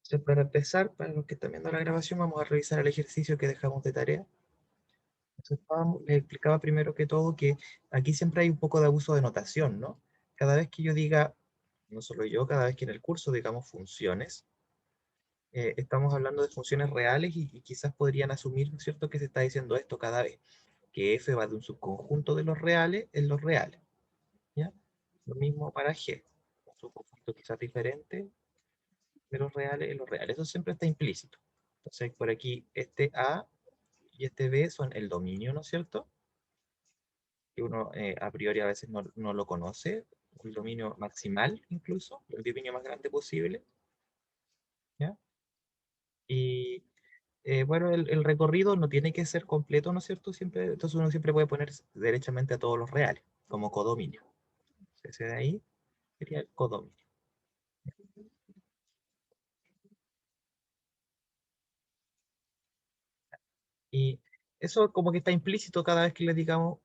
Entonces, para empezar, para los que están viendo la grabación, vamos a revisar el ejercicio que dejamos de tarea. Entonces, les explicaba primero que todo que aquí siempre hay un poco de abuso de notación, ¿no? Cada vez que yo diga, no solo yo, cada vez que en el curso digamos funciones, estamos hablando de funciones reales y quizás podrían asumir, ¿no es cierto?, que se está diciendo esto cada vez, que f va de un subconjunto de los reales en los reales, ¿ya? Lo mismo para g, un subconjunto quizás diferente de los reales en los reales. Eso siempre está implícito. Entonces, por aquí, este A y este B son el dominio, ¿no es cierto? Que uno a priori a veces no lo conoce, el dominio maximal incluso, el dominio más grande posible, ¿ya? Y bueno, el recorrido no tiene que ser completo, ¿no es cierto? Siempre, entonces uno siempre puede poner derechamente a todos los reales, como codominio. Ese de ahí sería el codominio. Y eso como que está implícito cada vez que le digamos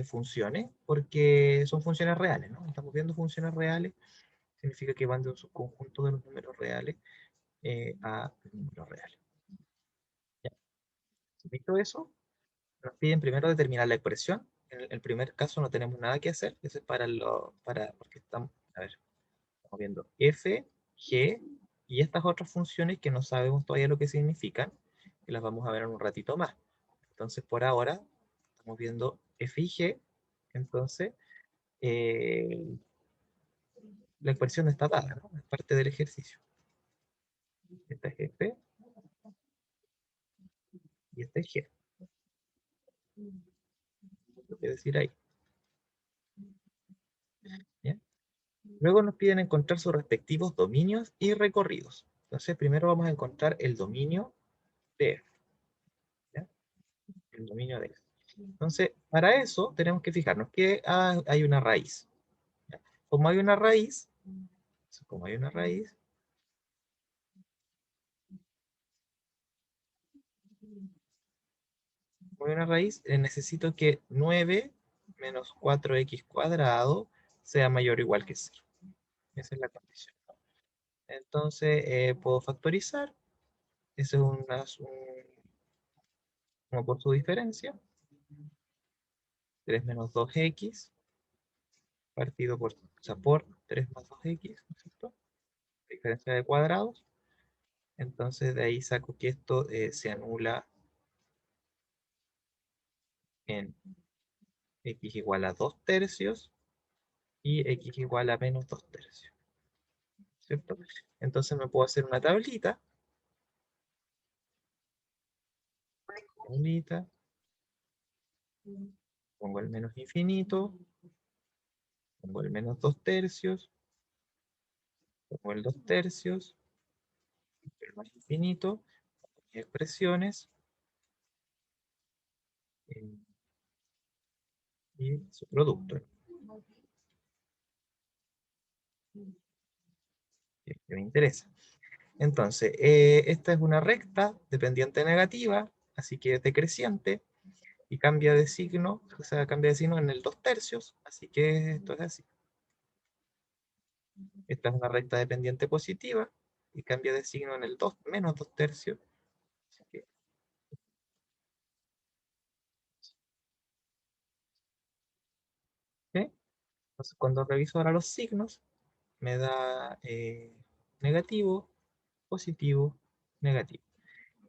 funciones, porque son funciones reales, ¿no? Estamos viendo funciones reales, significa que van de un subconjunto de los números reales a los números reales. ¿Ya? Visto eso, nos piden primero determinar la expresión. En el primer caso no tenemos nada que hacer, eso es porque estamos, a ver, estamos viendo f, g y estas otras funciones que no sabemos todavía lo que significan, que las vamos a ver en un ratito más. Entonces, por ahora, estamos viendo f y g, entonces eh, la expresión está dada, ¿no? Es parte del ejercicio. Esta es f y esta es g. Lo que decir ahí. ¿Ya? Luego nos piden encontrar sus respectivos dominios y recorridos. Entonces, primero vamos a encontrar el dominio de f. ¿Ya? El dominio de f. Entonces, para eso tenemos que fijarnos que hay una raíz. ¿Ya? Como hay una raíz, como hay una raíz, como hay una raíz, necesito que 9 menos 4x cuadrado sea mayor o igual que 0. Esa es la condición. Entonces, puedo factorizar. Ese es uno por su diferencia. 3 menos 2x partido por, o sea, por 3 más 2x, ¿no es cierto? Diferencia de cuadrados. Entonces de ahí saco que esto se anula en x igual a 2 tercios y x igual a menos 2 tercios, ¿cierto? Entonces me puedo hacer una tablita, pongo el menos infinito, pongo el menos 2 tercios, pongo el 2 tercios, el más infinito, mis expresiones, eh, y su producto, que me interesa. Entonces, esta es una recta dependiente negativa, así que es decreciente, y cambia de signo, o sea, cambia de signo en el 2 tercios, así que esto es así. Esta es una recta dependiente positiva, y cambia de signo en el 2 menos 2 tercios. Así que, ¿sí? Entonces, cuando reviso ahora los signos, me da negativo, positivo, negativo.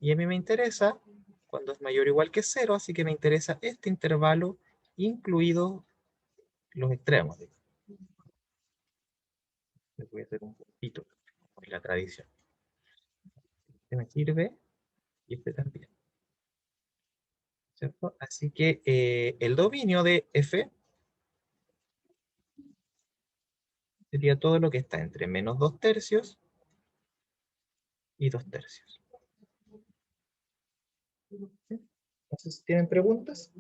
Y a mí me interesa cuando es mayor o igual que 0, así que me interesa este intervalo, incluido los extremos. Les voy a hacer un puntito, como es la tradición. Este me sirve y este también, ¿cierto? Así que el dominio de f sería todo lo que está entre menos 2 tercios y 2 tercios. ¿Sí? Entonces, ¿tienen preguntas?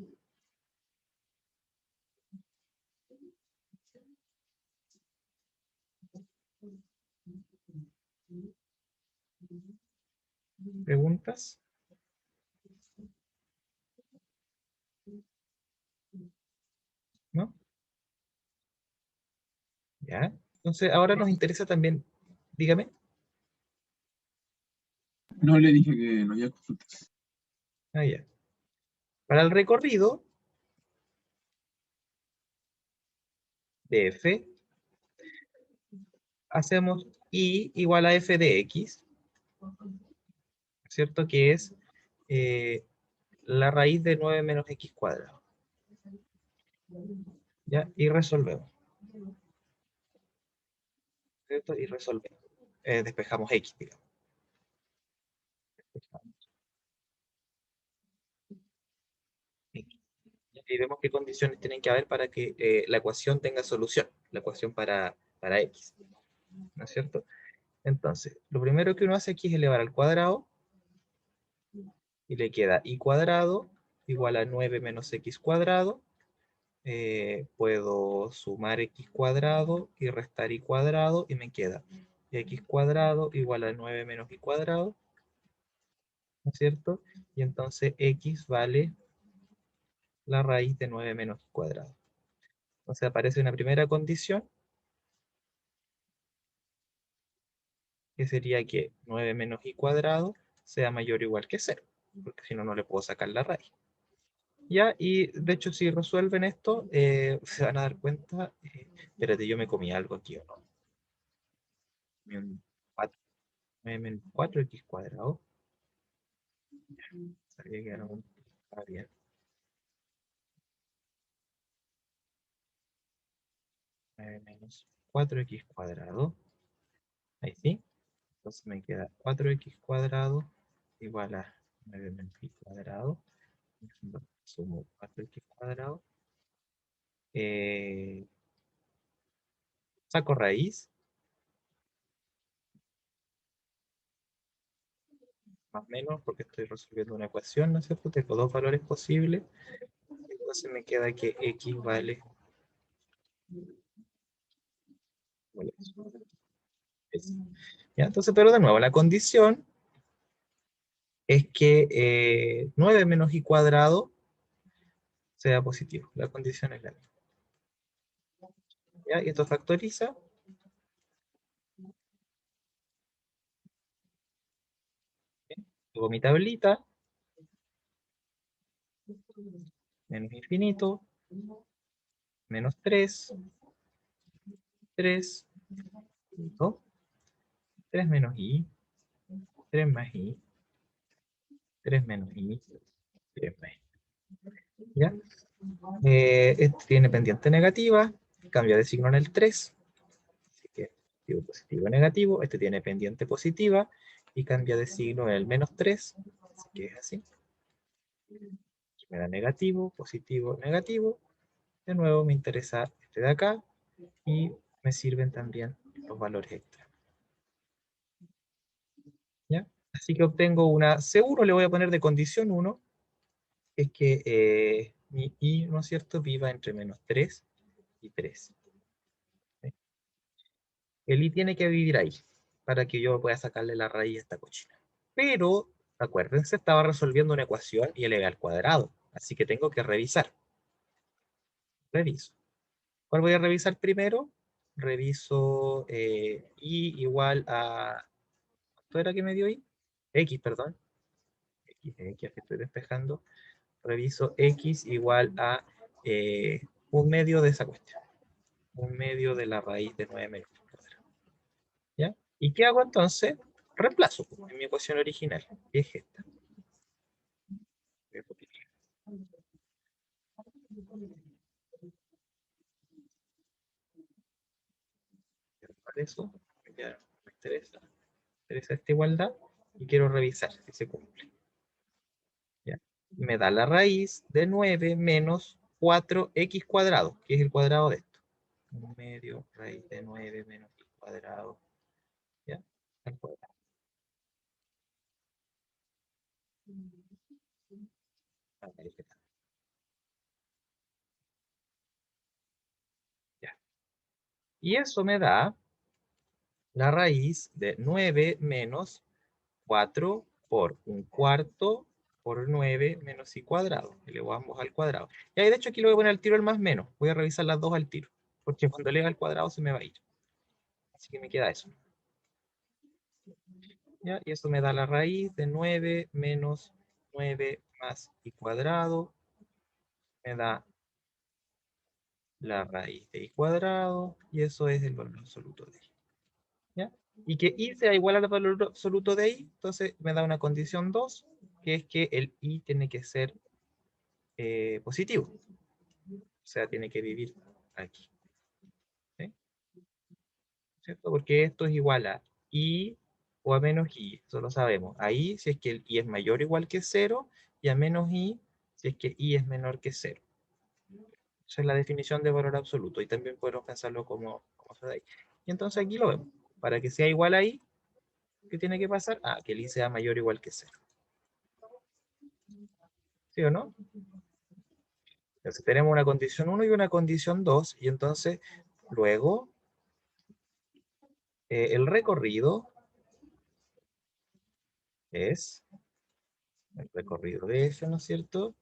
¿Preguntas? ¿No? ¿Ya? Entonces, ahora nos interesa también, dígame. No, le dije que no había consultas. Ah, ya. Para el recorrido de f, hacemos y igual a f de x, ¿cierto? Que es la raíz de 9 menos x cuadrado. ¿Ya? Y resolvemos. ¿Cierto? Y resolvemos. Despejamos x, digamos. Despejamos x. Y vemos qué condiciones tienen que haber para que la ecuación tenga solución, la ecuación para x, ¿no es cierto? Entonces, lo primero que uno hace aquí es elevar al cuadrado, y le queda y cuadrado igual a 9 menos x cuadrado. Puedo sumar x cuadrado y restar y cuadrado, y me queda x cuadrado igual a 9 menos y cuadrado, ¿no es cierto? Y entonces x vale la raíz de 9 menos y cuadrado. Entonces aparece una primera condición, que sería que 9 menos y cuadrado sea mayor o igual que 0, porque si no, no le puedo sacar la raíz. Ya, y de hecho, si resuelven esto, se van a dar cuenta. Espérate, yo me comí algo aquí, ¿o no? Comí un 4, 9 menos 4x cuadrado. Sabía que era un... Ah, bien. 9 menos 4x cuadrado. Ahí sí. Entonces me queda 4x cuadrado igual a 9 menos y cuadrado. Sumo 4x cuadrado. Eh, Saco raíz, más o menos, porque estoy resolviendo una ecuación, ¿no es cierto? Tengo dos valores posibles. Entonces me queda que x vale eso. ¿Ya? Entonces, pero de nuevo, la condición es que 9 menos y cuadrado sea positivo. La condición es la misma. ¿Ya? Y esto factoriza. Luego mi tablita, menos infinito, menos 3, 3, 2, 3 menos i, 3 más i, 3 menos i, 3 más i. ¿Ya? Este tiene pendiente negativa, cambia de signo en el 3, así que positivo, positivo, negativo. Este tiene pendiente positiva y cambia de signo en el menos 3, así que es así. Aquí me da negativo, positivo, negativo. De nuevo me interesa este de acá y me sirven también los valores extra. ¿Ya? Así que obtengo una, seguro le voy a poner de condición 1, es que mi i, ¿no es cierto?, viva entre menos 3 y 3. ¿Sí? El i tiene que vivir ahí, para que yo pueda sacarle la raíz a esta cochina. Pero, acuérdense, estaba resolviendo una ecuación y elevé al cuadrado, así que tengo que revisar. Reviso. ¿Cuál voy a revisar primero? Reviso i igual a... ¿Cuánto era que me dio i? X, perdón. X, que estoy despejando. Reviso x igual a un medio de esa cuestión. Un medio de la raíz de 9 menos 4. ¿Ya? ¿Y qué hago entonces? Reemplazo en mi ecuación original, que es esta. Voy a copiar eso. Ya me interesa esta igualdad y quiero revisar si se cumple. ¿Ya? Me da la raíz de 9 menos 4x cuadrado, que es el cuadrado de esto. Un medio raíz de 9 menos x cuadrado. ¿Ya? Al cuadrado. Ahí está. Ya. Y eso me da la raíz de 9 menos 4 por un cuarto por 9 menos i cuadrado. Elevo ambos al cuadrado. Y ahí de hecho aquí lo voy a poner al tiro el más menos. Voy a revisar las dos al tiro. Porque cuando eleve al cuadrado se me va a ir. Así que me queda eso. ¿Ya? Y eso me da la raíz de 9 menos 9 más i cuadrado. Me da la raíz de i cuadrado. Y eso es el valor absoluto de i. ¿Ya? Y que i sea igual al valor absoluto de i, entonces me da una condición 2, que es que el i tiene que ser positivo. O sea, tiene que vivir aquí. ¿Sí? ¿Cierto? Porque esto es igual a i o a menos i, eso lo sabemos. A i si es que el i es mayor o igual que 0, y a menos i si es que i es menor que 0. Esa es la definición de valor absoluto, y también podemos pensarlo como se da ahí. Y entonces aquí lo vemos. Para que sea igual a i, ¿qué tiene que pasar? Ah, que el i sea mayor o igual que 0. ¿Sí o no? Entonces tenemos una condición 1 y una condición 2, y entonces luego el recorrido es el recorrido de f, ¿no es cierto?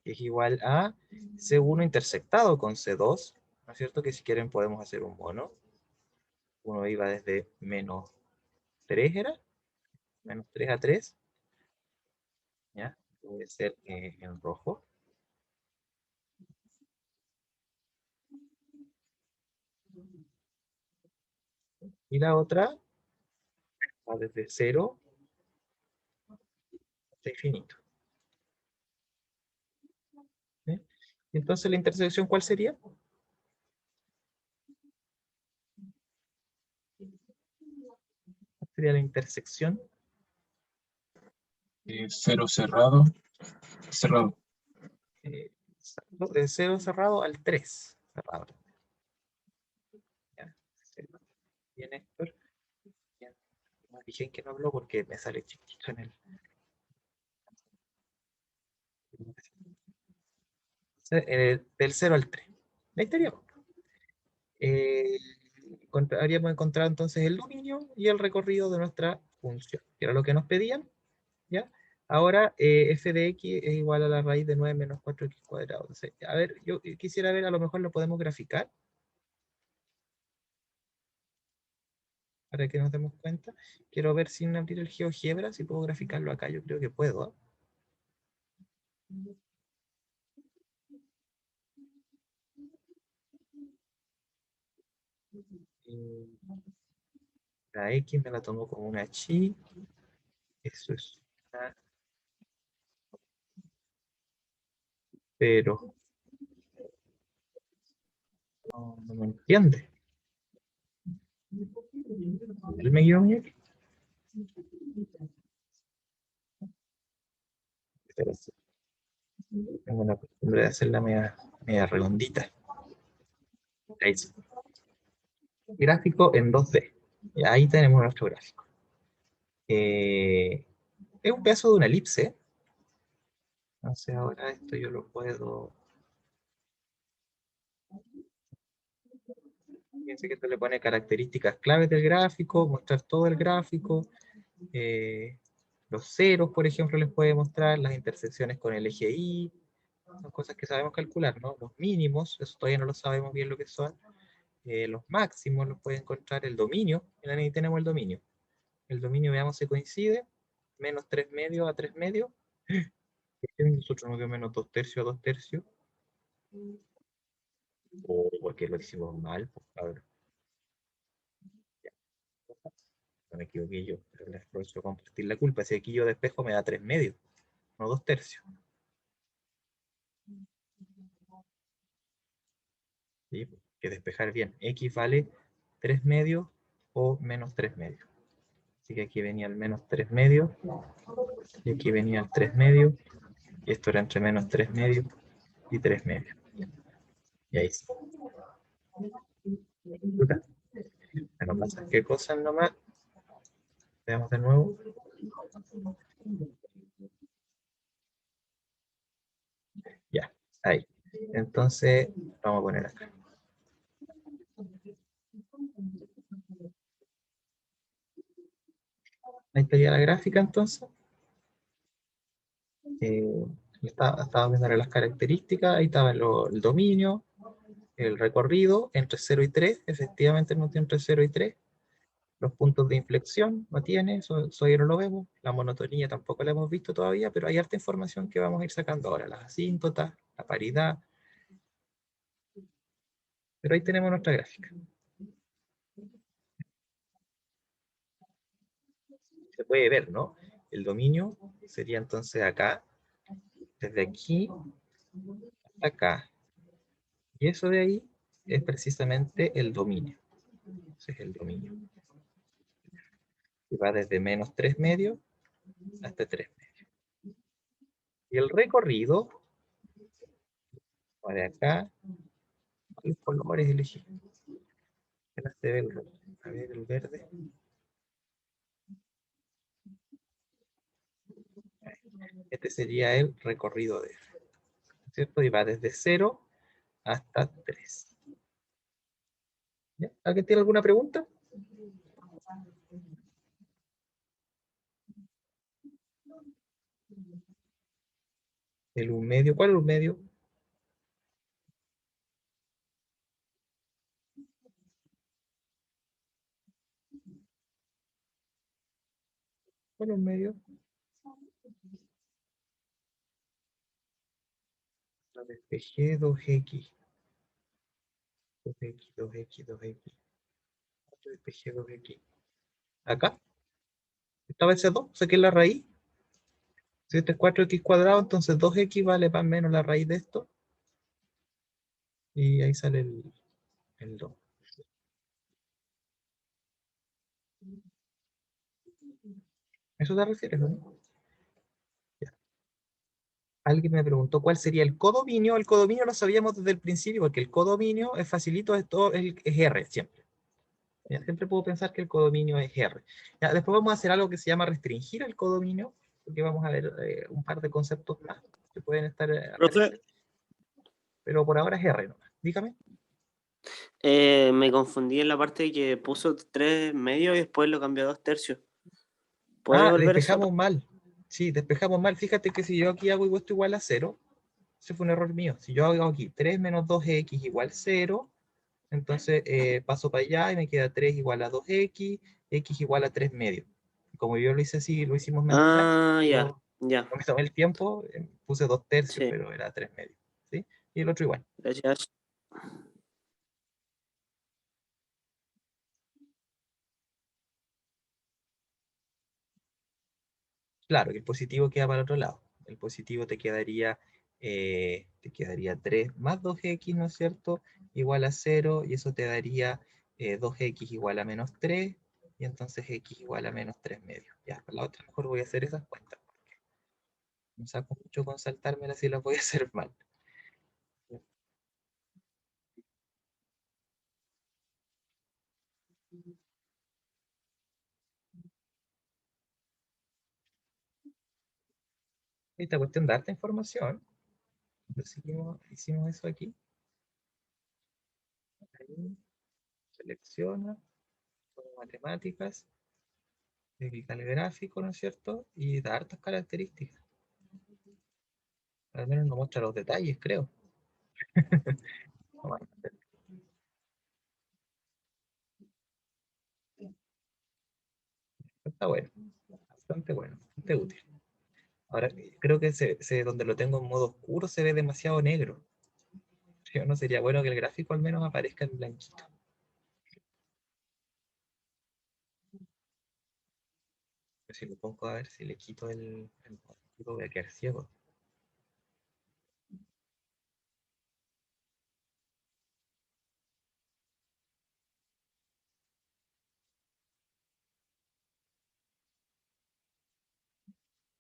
Es igual a C1 intersectado con C2, ¿no es cierto? Que si quieren podemos hacer un mono. Uno iba desde menos 3, ¿era? Menos 3 a 3. ¿Ya? Puede ser en rojo. Y la otra va desde 0 hasta infinito. ¿Sí? Y entonces la intersección, ¿cuál sería? Sería la intersección 0 cerrado, cerrado. de 0 cerrado al 3 cerrado. ¿Ya? Bien, Héctor. Bien. Me fijé en que no habló porque me sale chiquito en el... del 0 al 3. Ahí estaríamos. Habríamos encontrado entonces el dominio y el recorrido de nuestra función, que era lo que nos pedían, ¿ya? Ahora, f de x es igual a la raíz de 9 menos 4x cuadrado. Entonces, a ver, yo quisiera ver, a lo mejor lo podemos graficar, para que nos demos cuenta. Quiero ver sin abrir el GeoGebra, si puedo graficarlo acá, yo creo que puedo. ¿Ah? La X me la tomo como una chi, eso es una, pero no me entiende. ¿Él me guió bien? Espérate, tengo una costumbre de hacerla media redondita. Ahí sí. Gráfico en 2D. Y ahí tenemos nuestro gráfico. Es un pedazo de una elipse. Entonces ahora esto yo lo puedo... Fíjense que esto le pone características claves del gráfico, mostrar todo el gráfico. eh, los ceros, por ejemplo, les puede mostrar las intersecciones con el eje Y. Son cosas que sabemos calcular, ¿no? Los mínimos, eso todavía no lo sabemos bien lo que son. Los máximos los puede encontrar el dominio. En ahí tenemos el dominio. El dominio, veamos si coincide. Menos 3 medios a 3 medios. Nosotros nos dio menos 2 tercios a 2 tercios. O porque lo hicimos mal, pues, cabrón. Ya, no me equivoqué yo, pero les aprovecho compartir la culpa. Si aquí yo despejo me da 3 medios, no 2 tercios. ¿Sí? Que despejar bien. X vale 3 medios o menos 3 medios. Así que aquí venía el menos 3 medios, y aquí venía el 3 medios, y esto era entre menos 3 medios y 3 medios. Y ahí sí. Bueno, pasa qué cosas nomás. Veamos de nuevo. Ya, ahí. Entonces, vamos a poner acá. Ahí estaría la gráfica entonces. Estaba viendo las características, ahí estaba el dominio, el recorrido entre 0 y 3, efectivamente no tiene entre 0 y 3. Los puntos de inflexión no tiene, eso ya no lo vemos. La monotonía tampoco la hemos visto todavía, pero hay harta información que vamos a ir sacando ahora. Las asíntotas, la paridad. Pero ahí tenemos nuestra gráfica. Se puede ver, ¿no? El dominio sería entonces acá, desde aquí hasta acá. Y eso de ahí es precisamente el dominio. Ese es el dominio. Y va desde menos 3 medios hasta 3 medios. Y el recorrido va de acá, los colores elegí. Apenas se ve el rojo. A ver, el verde. Este sería el recorrido de F, ¿cierto? Y va desde 0 hasta 3. ¿Ya? ¿Alguien tiene alguna pregunta? El un medio, ¿cuál es un medio? ¿Cuál es un medio? La despejé 2x. 2x, 2x, 2x. Despejé 2x. Acá, estaba ese 2, saqué la raíz. Si este es 4x cuadrado, entonces 2x vale más o menos la raíz de esto. Y ahí sale el 2. ¿Eso te refieres, no? Ya. Alguien me preguntó cuál sería el codominio. El codominio lo sabíamos desde el principio, porque el codominio es facilito, es R siempre. Ya, siempre puedo pensar que el codominio es R. Ya, después vamos a hacer algo que se llama restringir el codominio, porque vamos a ver un par de conceptos más que pueden estar Profe, apareciendo. Pero por ahora es R nomás. Dígame. me confundí en la parte de que puso 3 medios y después lo cambió a 2 tercios. ¿Puede Ah, volver eso? despejamos mal. Sí, despejamos mal. Fíjate que si yo aquí hago esto igual a 0, ese fue un error mío. Si yo hago aquí 3 menos 2x igual 0, entonces paso para allá y me queda 3 igual a 2x, x igual a 3 medios. Como yo lo hice así, lo hicimos mental, Ah, ya, yo ya. no me tomé el tiempo, puse 2 tercios, Sí, pero era 3 medios. ¿Sí? Y el otro igual. gracias. Claro, que el positivo queda para el otro lado. El positivo te quedaría 3 más 2x, ¿no es cierto? Igual a 0, y eso te daría 2x igual a menos 3, y entonces x igual a menos 3 medios. Ya, para la otra mejor voy a hacer esas cuentas. Me saco mucho con saltármelas si las voy a hacer mal. Esta cuestión de harta información. Entonces, hicimos eso aquí. Ahí, selecciona, todo matemáticas, clic al gráfico, ¿no es cierto? Y da hartas características. Al menos nos muestra los detalles, creo. Vamos a ver. Está bueno, bastante bueno, bastante útil. Ahora, creo que donde lo tengo en modo oscuro se ve demasiado negro. ¿Sí? ¿No sería bueno que el gráfico al menos aparezca en blanquito? Pero si lo pongo a ver, si le quito el modo oscuro, voy a quedar ciego.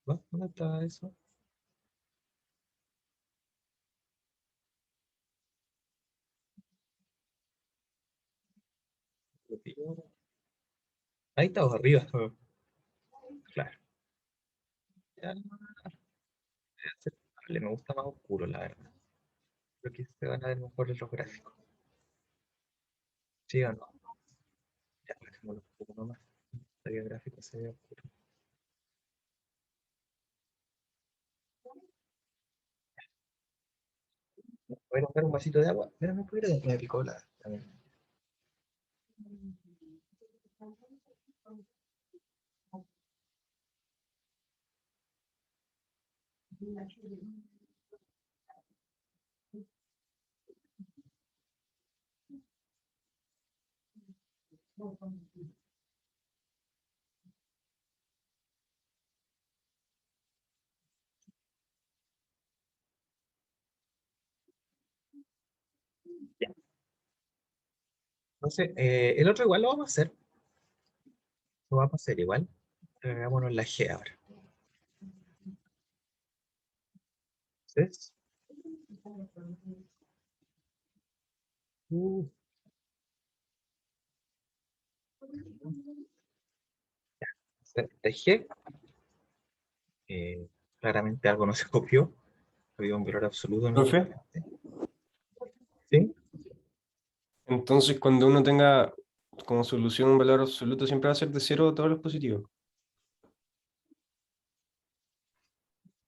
¿No? ¿Dónde está eso? Ahí está, arriba. Claro. Ya, me gusta más oscuro, la verdad. Creo que se van a ver mejor los gráficos. ¿Sí o no? Ya, dejémoslo oscuro nomás. El gráfico se ve oscuro. Voy a buscar un vasito de agua. Mira, no pudiera, me picó la. También. Entonces, el otro igual lo vamos a hacer. Lo vamos a hacer igual. Hagámonos la G ahora. Entonces, de G, claramente algo no se copió. Había un valor absoluto. Profe, ¿Sí? entonces cuando uno tenga como solución un valor absoluto, siempre va a ser de 0 todos los positivos.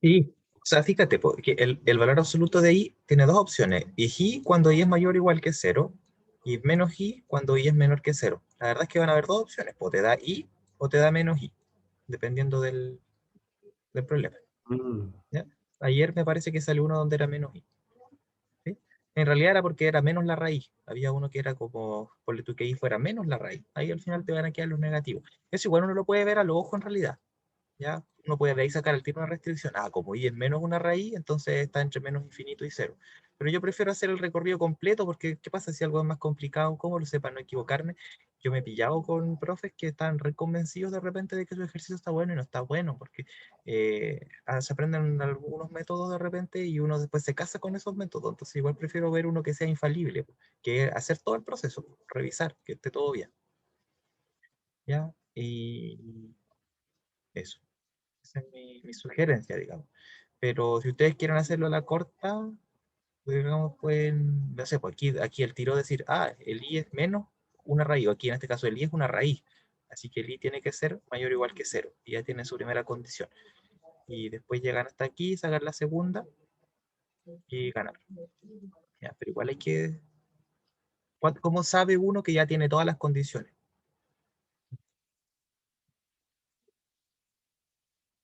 Sí. O sea, fíjate, porque el valor absoluto de i tiene dos opciones. Y i cuando i es mayor o igual que 0, y menos i cuando i es menor que 0. La verdad es que van a haber dos opciones, pues te da i o te da menos i, dependiendo del problema. Mm. ¿Ya? Ayer me parece que salió uno donde era menos i. ¿Sí? En realidad era porque era menos la raíz. Había uno que era como, ponle tú que i fuera menos la raíz. Ahí al final te van a quedar los negativos. Eso igual uno lo puede ver a los ojos en realidad. ¿Ya? Uno puede de ahí sacar el tipo de restricción. Ah, como i es menos una raíz, entonces está entre menos infinito y cero. Pero yo prefiero hacer el recorrido completo porque ¿qué pasa si algo es más complicado? ¿Cómo lo sé para no equivocarme? Yo me he pillado con profes que están reconvencidos de repente de que su ejercicio está bueno y no está bueno, porque se aprenden algunos métodos de repente y uno después se casa con esos métodos. Entonces igual prefiero ver uno que sea infalible, que hacer todo el proceso, revisar, que esté todo bien. ¿Ya? Y eso. Esa es mi sugerencia, digamos. Pero si ustedes quieren hacerlo a la corta, pues, digamos, pueden, no sé, pues aquí el tiro decir, ah, el i es menos una raíz, o aquí en este caso el i es una raíz, así que el i tiene que ser mayor o igual que cero, y ya tiene su primera condición. Y después llegan hasta aquí, sacar la segunda y ganar. Ya, pero igual hay que, ¿cómo sabe uno que ya tiene todas las condiciones?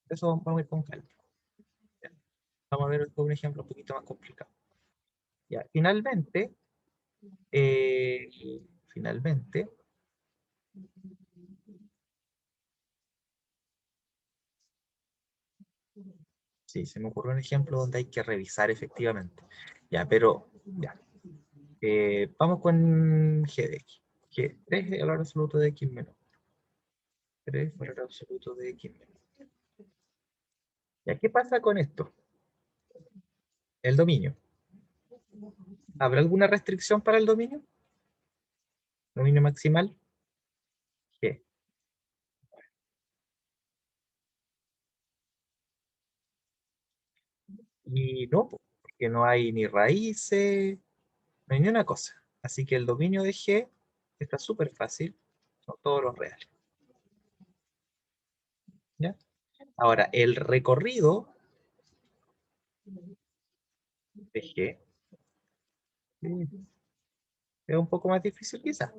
Eso vamos a ir con calma. Ya. Vamos a ver un ejemplo un poquito más complicado. Ya, finalmente, eh, finalmente, sí, se me ocurrió un ejemplo donde hay que revisar efectivamente. Ya, pero, ya. Vamos con g de x. G, 3 es el valor absoluto de x menos 3 valor absoluto de x menos. ¿Ya qué pasa con esto? El dominio. ¿Habrá alguna restricción para el dominio? Dominio maximal. G. Y no, porque no hay ni raíces, no hay ni una cosa. Así que el dominio de G está súper fácil. Son todos los reales. ¿Ya? Ahora, el recorrido de G es un poco más difícil quizás.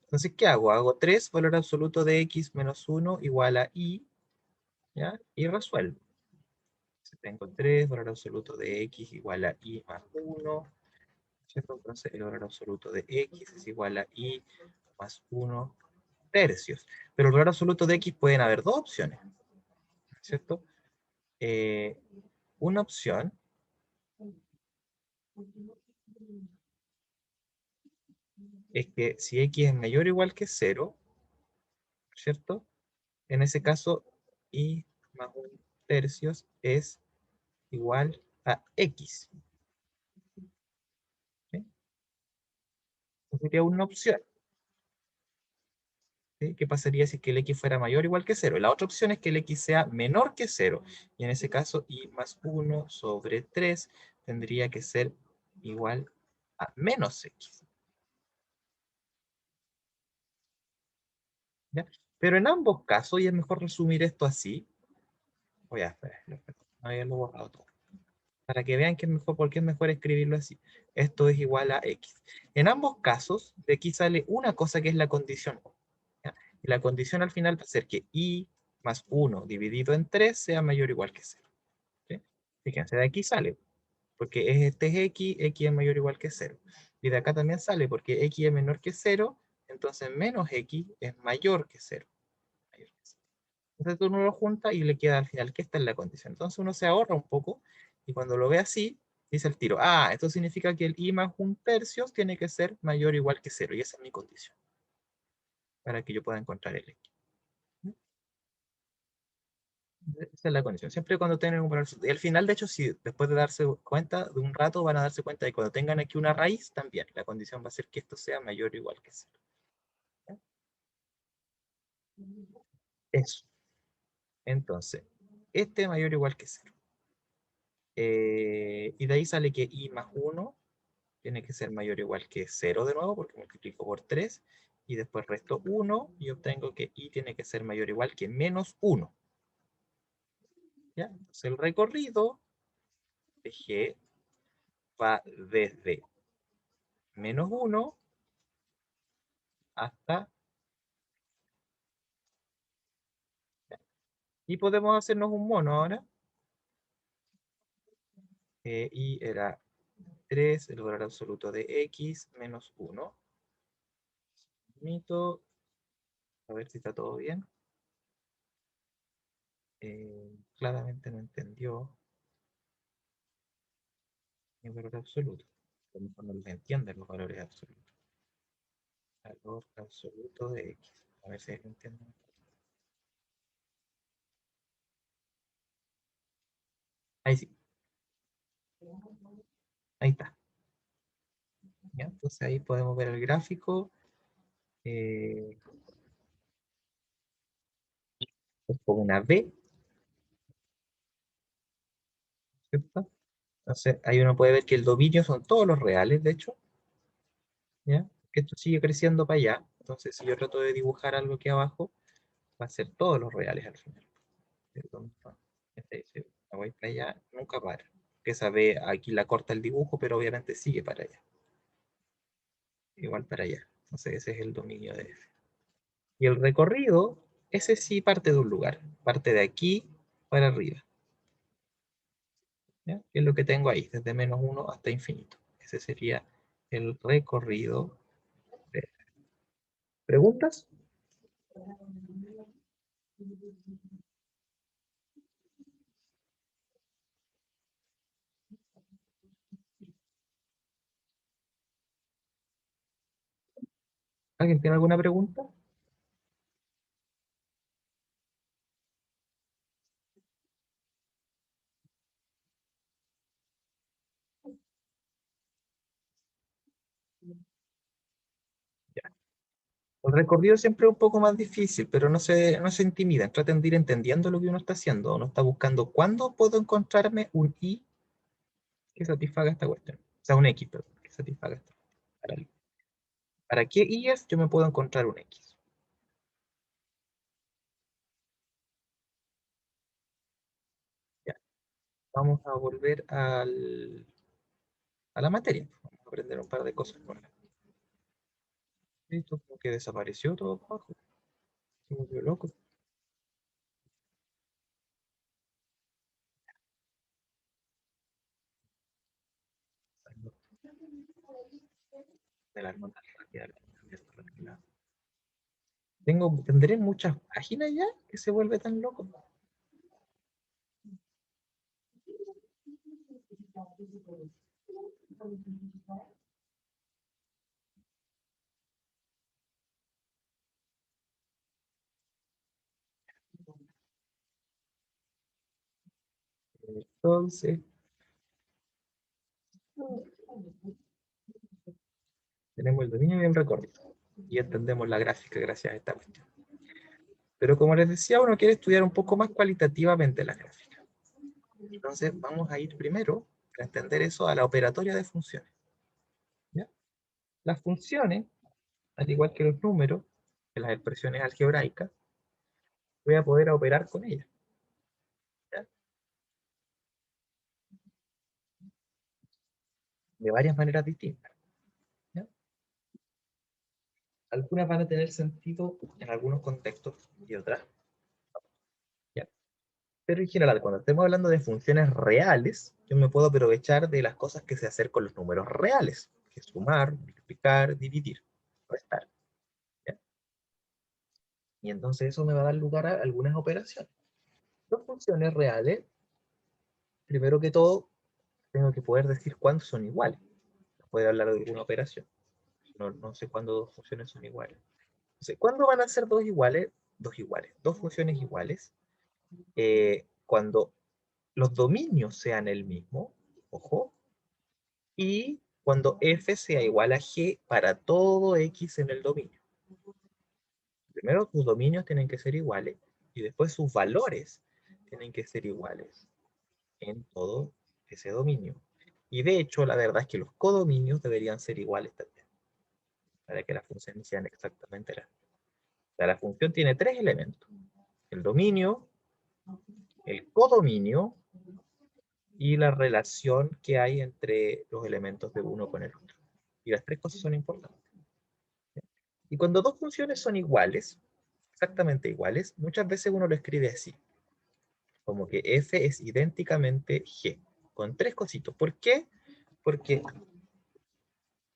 Entonces, ¿qué hago? Hago 3 valor absoluto de x menos 1 igual a i, ¿ya? Y resuelvo. Entonces, tengo 3 valor absoluto de x igual a i más 1, ¿cierto? Entonces, el valor absoluto de x es igual a i más 1 tercios. Pero el valor absoluto de x pueden haber dos opciones, ¿cierto? Una opción es que si x es mayor o igual que 0, ¿cierto? En ese caso, i más 1 tercios es igual a x. ¿Sí? Esa sería una opción. ¿Sí? ¿Qué pasaría si que el x fuera mayor o igual que 0? La otra opción es que el x sea menor que 0. Y en ese caso, i más 1 sobre 3 tendría que ser igual a menos x. ¿Ya? Pero en ambos casos, y es mejor resumir esto así, voy a esperar, haberlo borrado todo, para que vean que es mejor, porque es mejor escribirlo así. Esto es igual a x. En ambos casos, de aquí sale una cosa que es la condición. ¿Ya? Y la condición al final va a ser que i más 1 dividido en 3 sea mayor o igual que 0. ¿Sí? Fíjense, de aquí sale, porque este es x, x es mayor o igual que 0. Y de acá también sale, porque x es menor que 0, entonces menos x es mayor que 0. Entonces uno lo junta y le queda al final que esta es la condición. Entonces uno se ahorra un poco y cuando lo ve así, dice el tiro, ah, esto significa que el i más 1/3 tiene que ser mayor o igual que 0. Y esa es mi condición para que yo pueda encontrar el x. Esa es la condición. Siempre cuando tengan un valor. Y al final, de hecho, si después de darse cuenta de un rato, van a darse cuenta de que cuando tengan aquí una raíz, también la condición va a ser que esto sea mayor o igual que 0. Eso. Entonces, este es mayor o igual que 0. Y de ahí sale que i más 1 tiene que ser mayor o igual que 0 de nuevo, porque multiplico por 3, y después resto 1, y obtengo que i tiene que ser mayor o igual que menos 1. ¿Ya? Entonces el recorrido de g va desde menos 1 hasta... Y podemos hacernos un mono ahora. Y era 3, el valor absoluto de x, menos 1. Mito, a ver si está todo bien. Claramente no entendió mi valor absoluto. A lo mejor no les entienden los valores absolutos. Valor absoluto de x. A ver si lo entienden. Ahí sí. Ahí está. ¿Ya? Entonces ahí podemos ver el gráfico. Pongo una B, ¿cierto? Entonces ahí uno puede ver que el dominio son todos los reales, de hecho. ¿Ya? Que esto sigue creciendo para allá. Entonces si yo trato de dibujar algo aquí abajo, va a ser todos los reales al final. Perdón, no. Si me voy para allá, nunca para. Que esa B aquí la corta el dibujo, pero obviamente sigue para allá. Igual para allá. Entonces ese es el dominio de F. Y el recorrido, ese sí parte de un lugar. Parte de aquí para arriba. ¿Ya? Que es lo que tengo ahí, desde menos 1 hasta infinito. Ese sería el recorrido de F. ¿Preguntas? ¿Alguien tiene alguna pregunta? Ya. El recorrido siempre es un poco más difícil, pero no se intimiden. Traten de ir entendiendo lo que uno está haciendo. Uno está buscando cuándo puedo encontrarme un i que satisfaga esta cuestión. O sea, un x, perdón, que satisfaga esta. ¿Para, para qué i's yo me puedo encontrar un x? Ya. Vamos a volver a la materia. Vamos a aprender un par de cosas nuevas. Esto como que desapareció todo para abajo. Se volvió loco. De las notas rápidas. ¿Tendré muchas páginas ya que se vuelve tan loco? Entonces, tenemos el dominio y el recorrido. Y entendemos la gráfica gracias a esta cuestión. Pero como les decía, uno quiere estudiar un poco más cualitativamente la gráfica. Entonces, vamos a ir primero, para entender eso, a la operatoria de funciones. ¿Ya? Las funciones, al igual que los números, que las expresiones algebraicas, voy a poder operar con ellas. ¿Ya? De varias maneras distintas. ¿Ya? Algunas van a tener sentido en algunos contextos y otras. ¿Ya? Pero en general, cuando estemos hablando de funciones reales, yo me puedo aprovechar de las cosas que sé hacer con los números reales, que es sumar, multiplicar, dividir, restar. ¿Ya? Y entonces eso me va a dar lugar a algunas operaciones. Las funciones reales, primero que todo, tengo que poder decir cuándo son iguales. Poder hablar de alguna operación. No sé cuándo dos funciones son iguales. Entonces, ¿cuándo van a ser dos iguales? Dos funciones iguales. Cuando los dominios sean el mismo, ojo, y cuando f sea igual a g para todo x en el dominio. Primero tus dominios tienen que ser iguales y después sus valores tienen que ser iguales en todo ese dominio. Y de hecho, la verdad es que los codominios deberían ser iguales también, para que las funciones sean exactamente las mismas. O sea, la función tiene tres elementos: el dominio, el codominio y la relación que hay entre los elementos de uno con el otro. Y las tres cosas son importantes. Y cuando dos funciones son iguales, exactamente iguales, muchas veces uno lo escribe así, como que f es idénticamente g, con tres cositos. ¿Por qué? Porque,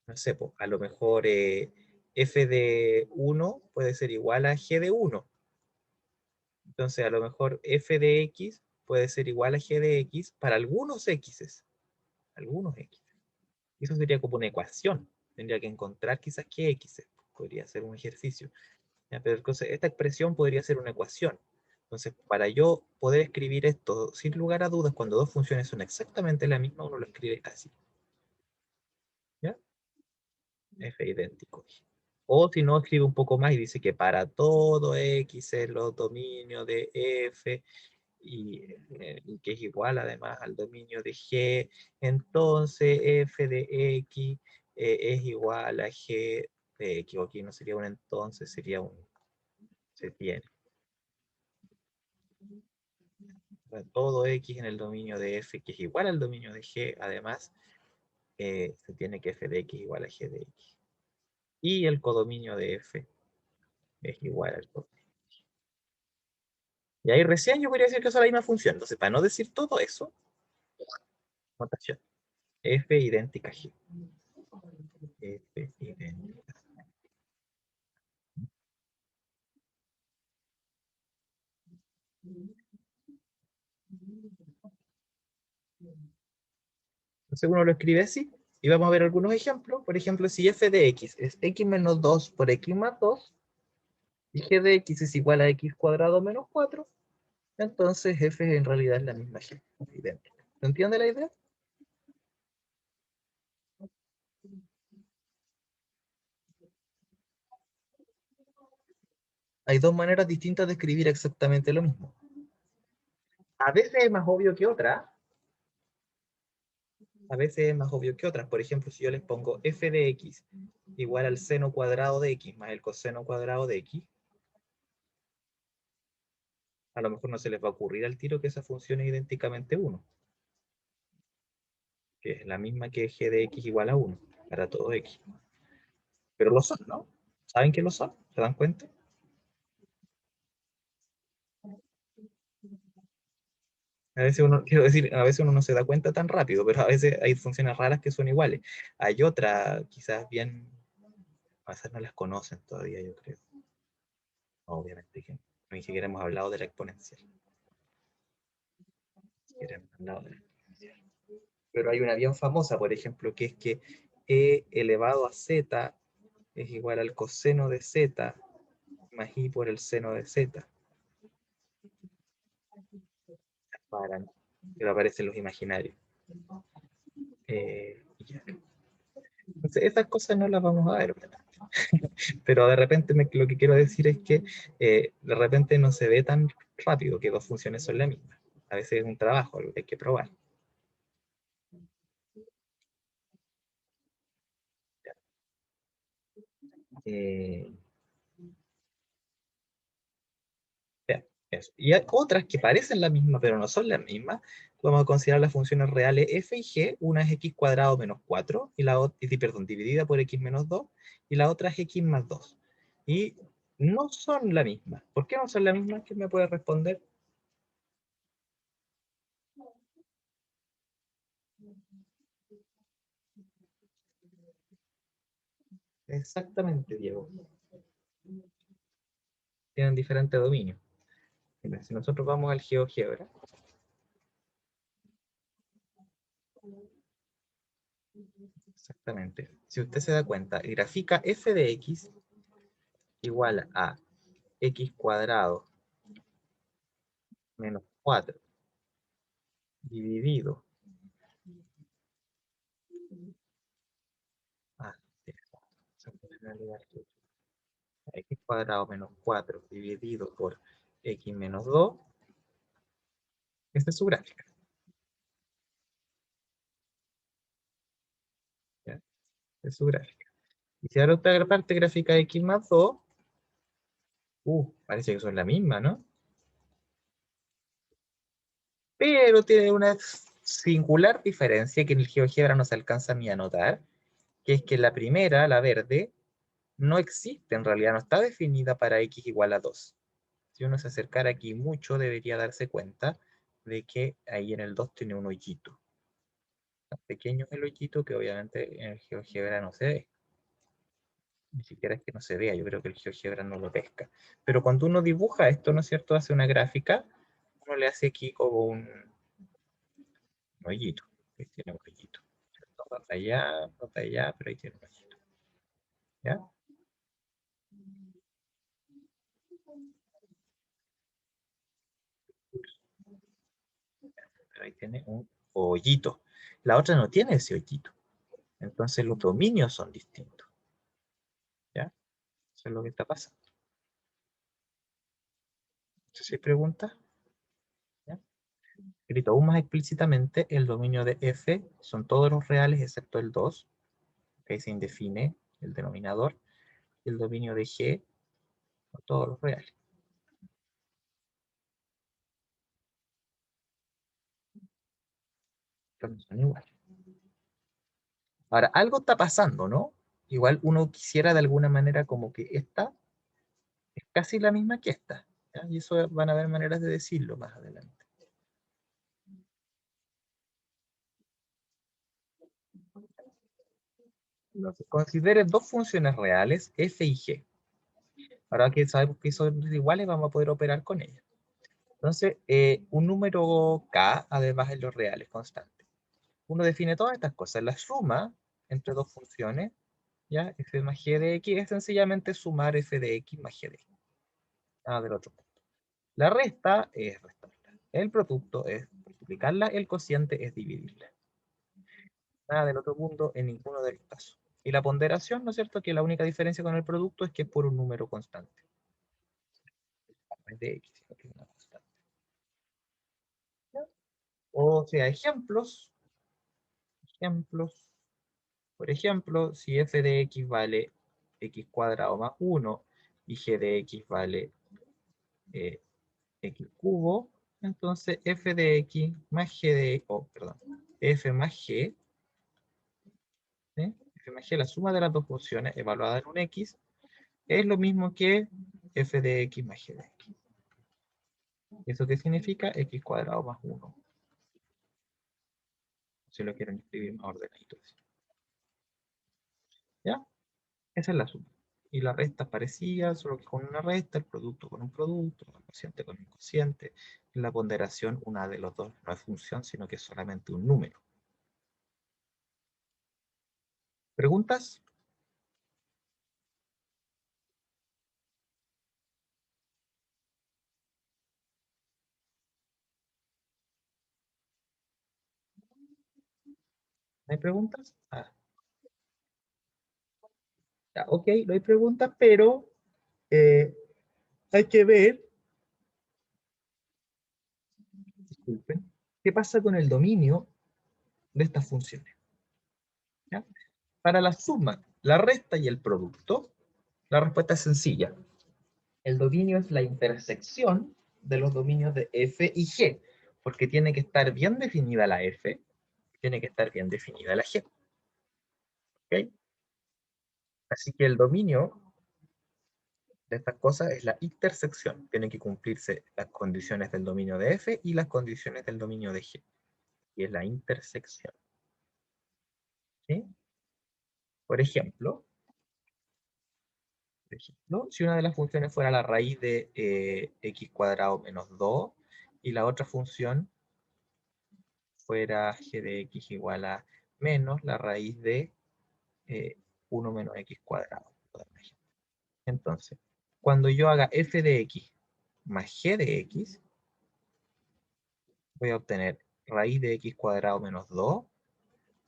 no sé, a lo mejor f de 1 puede ser igual a g de 1. Entonces, a lo mejor f de x puede ser igual a g de x para algunos x's. Algunos x. Y eso sería como una ecuación. Tendría que encontrar quizás qué x. Podría ser un ejercicio. ¿Ya? Pero entonces, esta expresión podría ser una ecuación. Entonces, para yo poder escribir esto sin lugar a dudas, cuando dos funciones son exactamente la misma, uno lo escribe así. ¿Ya? F idéntico. O si no, escribe un poco más y dice que para todo x en los dominios de f y que es igual además al dominio de g, entonces f de x es igual a g de x. O aquí no sería un entonces, sería un se tiene. Todo x en el dominio de f, que es igual al dominio de g, además, se tiene que f de x igual a g de x. Y el codominio de f es igual al codominio. Y ahí recién yo podría decir que eso es la misma función. Entonces, para no decir todo eso, notación. F idéntica a G. F idéntica. Entonces uno lo escribe así. Y vamos a ver algunos ejemplos. Por ejemplo, si f de x es x menos 2 por x más 2, y g de x es igual a x cuadrado menos 4, entonces f en realidad es la misma g. Idéntica. ¿Se entiende la idea? Hay dos maneras distintas de escribir exactamente lo mismo. A veces es más obvio que otras. A veces es más obvio que otras. Por ejemplo, si yo les pongo f de x igual al seno cuadrado de x más el coseno cuadrado de x, a lo mejor no se les va a ocurrir al tiro que esa función es idénticamente 1, que es la misma que g de x igual a 1 para todo x. Pero lo son, ¿no? ¿Saben que lo son? ¿Se dan cuenta? A veces uno, quiero decir, a veces uno no se da cuenta tan rápido, pero a veces hay funciones raras que son iguales. Hay otras, quizás bien, a veces no las conocen todavía, yo creo. Obviamente que ni siquiera hemos hablado de la exponencial. Ni siquiera hemos hablado de la exponencial. Pero hay una bien famosa, por ejemplo, que es que e elevado a z es igual al coseno de z más i por el seno de z. Para, pero aparecen los imaginarios. Ya. Entonces, esas cosas no las vamos a ver, pero de repente lo que quiero decir es que de repente no se ve tan rápido que dos funciones son la misma. A veces es un trabajo, algo que hay que probar. Eh, Eso. Y hay otras que parecen la misma, pero no son las mismas. Vamos a considerar las funciones reales f y g. Una es x cuadrado menos 4, y la otra, perdón, dividida por x menos 2, y la otra es x más 2. Y no son la misma. ¿Por qué no son la misma? ¿Quién me puede responder? Exactamente, Diego. Tienen diferente dominio. Mira, si nosotros vamos al GeoGebra, exactamente. Si usted se da cuenta, grafica f de x igual a x cuadrado menos 4 dividido a x cuadrado menos 4 dividido por x menos 2, esta es su gráfica. ¿Ya? Es su gráfica. Y si ahora otra parte gráfica x más 2, parece que son la misma, ¿no? Pero tiene una singular diferencia que en el GeoGebra no se alcanza ni a notar, que es que la primera, la verde, no existe en realidad, no está definida para x igual a 2. Si uno se acercara aquí mucho, debería darse cuenta de que ahí en el 2 tiene un hoyito. Tan pequeño es el hoyito que obviamente en el GeoGebra no se ve. Ni siquiera es que no se vea, yo creo que el GeoGebra no lo pesca. Pero cuando uno dibuja esto, ¿no es cierto? Hace una gráfica, uno le hace aquí como un hoyito. Ahí tiene un hoyito. Va para allá, pero ahí tiene un hoyito. ¿Ya? Pero ahí tiene un hoyito. La otra no tiene ese hoyito. Entonces los dominios son distintos. ¿Ya? Eso es lo que está pasando. ¿Se pregunta? ¿Ya? Escrito aún más explícitamente, el dominio de f son todos los reales excepto el 2, que ahí se indefine el denominador, y el dominio de g son todos los reales. Entonces son iguales. Ahora, algo está pasando, ¿no? Igual uno quisiera de alguna manera como que esta es casi la misma que esta. ¿Ya? Y eso van a haber maneras de decirlo más adelante. Entonces, considere dos funciones reales, f y g. Ahora que sabemos que son iguales, vamos a poder operar con ellas. Entonces, un número k, además de los reales constantes. Uno define todas estas cosas. La suma entre dos funciones, ¿ya? F más g de x es sencillamente sumar f de x más g de x. Nada del otro punto. La resta es restarla. El producto es multiplicarla. El cociente es dividirla. Nada del otro punto en ninguno de los casos. Y la ponderación, ¿no es cierto? Que la única diferencia con el producto es que es por un número constante. No es de x, sino que es una constante. ¿Ya? O sea, ejemplos. Por ejemplo, si f de x vale x cuadrado más 1 y g de x vale x cubo, entonces f de x más g de, perdón, f más g, ¿sí? F más g, la suma de las dos funciones evaluada en un x, es lo mismo que f de x más g de x. ¿Eso qué significa? X cuadrado más 1. Si lo quieren escribir más ordenadito. ¿Ya? Esa es la suma. Y la resta es parecida, solo que con una resta, el producto con un producto, el cociente con un cociente. La ponderación, una de los dos, no es función, sino que es solamente un número. ¿Preguntas? ¿No hay preguntas? Ya, ok, no hay preguntas, pero hay que ver, disculpen, qué pasa con el dominio de estas funciones. ¿Ya? Para la suma, la resta y el producto, la respuesta es sencilla. El dominio es la intersección de los dominios de f y g, porque tiene que estar bien definida la f, tiene que estar bien definida la g. ¿Okay? Así que el dominio de estas cosas es la intersección. Tienen que cumplirse las condiciones del dominio de f y las condiciones del dominio de g. Y es la intersección. ¿Sí? Por ejemplo, Por ejemplo, si una de las funciones fuera la raíz de x cuadrado menos 2 y la otra función fuera g de x igual a menos la raíz de 1 menos x cuadrado. Entonces, cuando yo haga f de x más g de x, voy a obtener raíz de x cuadrado menos 2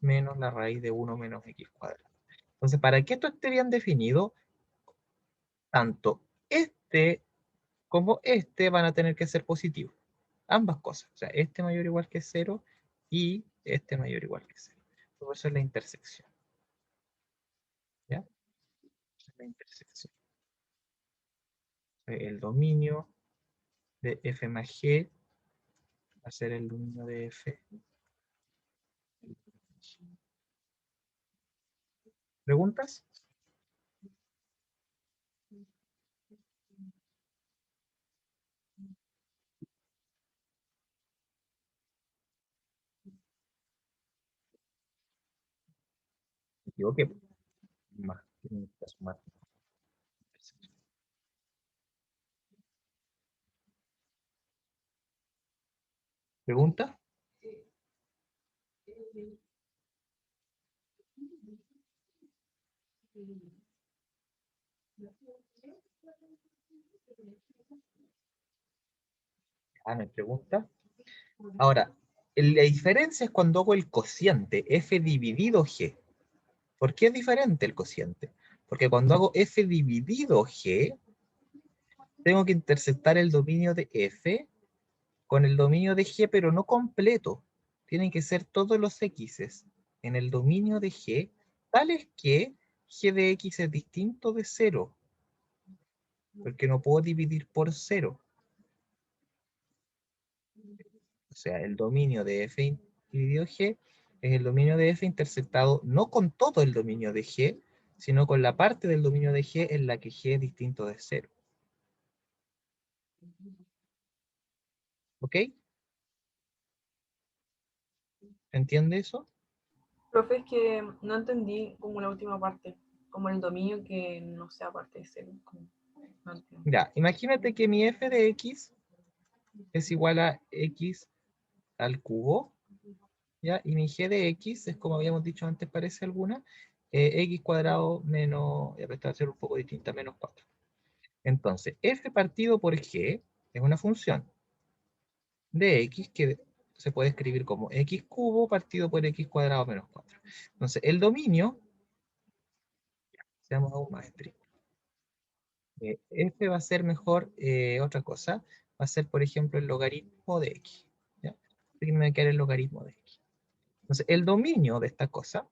menos la raíz de 1 menos x cuadrado. Entonces, para que esto esté bien definido, tanto este como este van a tener que ser positivos. Ambas cosas. O sea, este mayor o igual que 0 y este mayor o igual que 0. Por eso es la intersección. ¿Ya? Es la intersección. El dominio de f más g va a ser el dominio de f. ¿Preguntas? Me equivoqué. Más. Tienen que sumar. ¿Pregunta? Ah, no hay pregunta. Ahora, la diferencia es cuando hago el cociente, f dividido g. ¿Por qué es diferente el cociente? Porque cuando hago f dividido g, tengo que intersectar el dominio de f con el dominio de g, pero no completo. Tienen que ser todos los x's en el dominio de g, tales que g de x es distinto de 0, porque no puedo dividir por 0. O sea, el dominio de f dividido g es el dominio de f intersectado no con todo el dominio de g, sino con la parte del dominio de g en la que g es distinto de 0. ¿Ok? ¿Entiende eso? Profe, es que no entendí como la última parte, como el dominio que no sea parte de cero. No entiendo. Ya, imagínate que mi f de x es igual a x al cubo, ¿ya? Y mi g de x es, como habíamos dicho antes, parece alguna, x cuadrado menos, ya esta va a ser un poco distinta, menos 4. Entonces, f partido por g es una función de x que se puede escribir como x cubo partido por x cuadrado menos 4. Entonces, el dominio, seamos aún más estrictos, f va a ser mejor otra cosa, va a ser, por ejemplo, el logaritmo de x. ¿Ya? Así que me va a quedar el logaritmo de x. Entonces, el dominio de esta cosa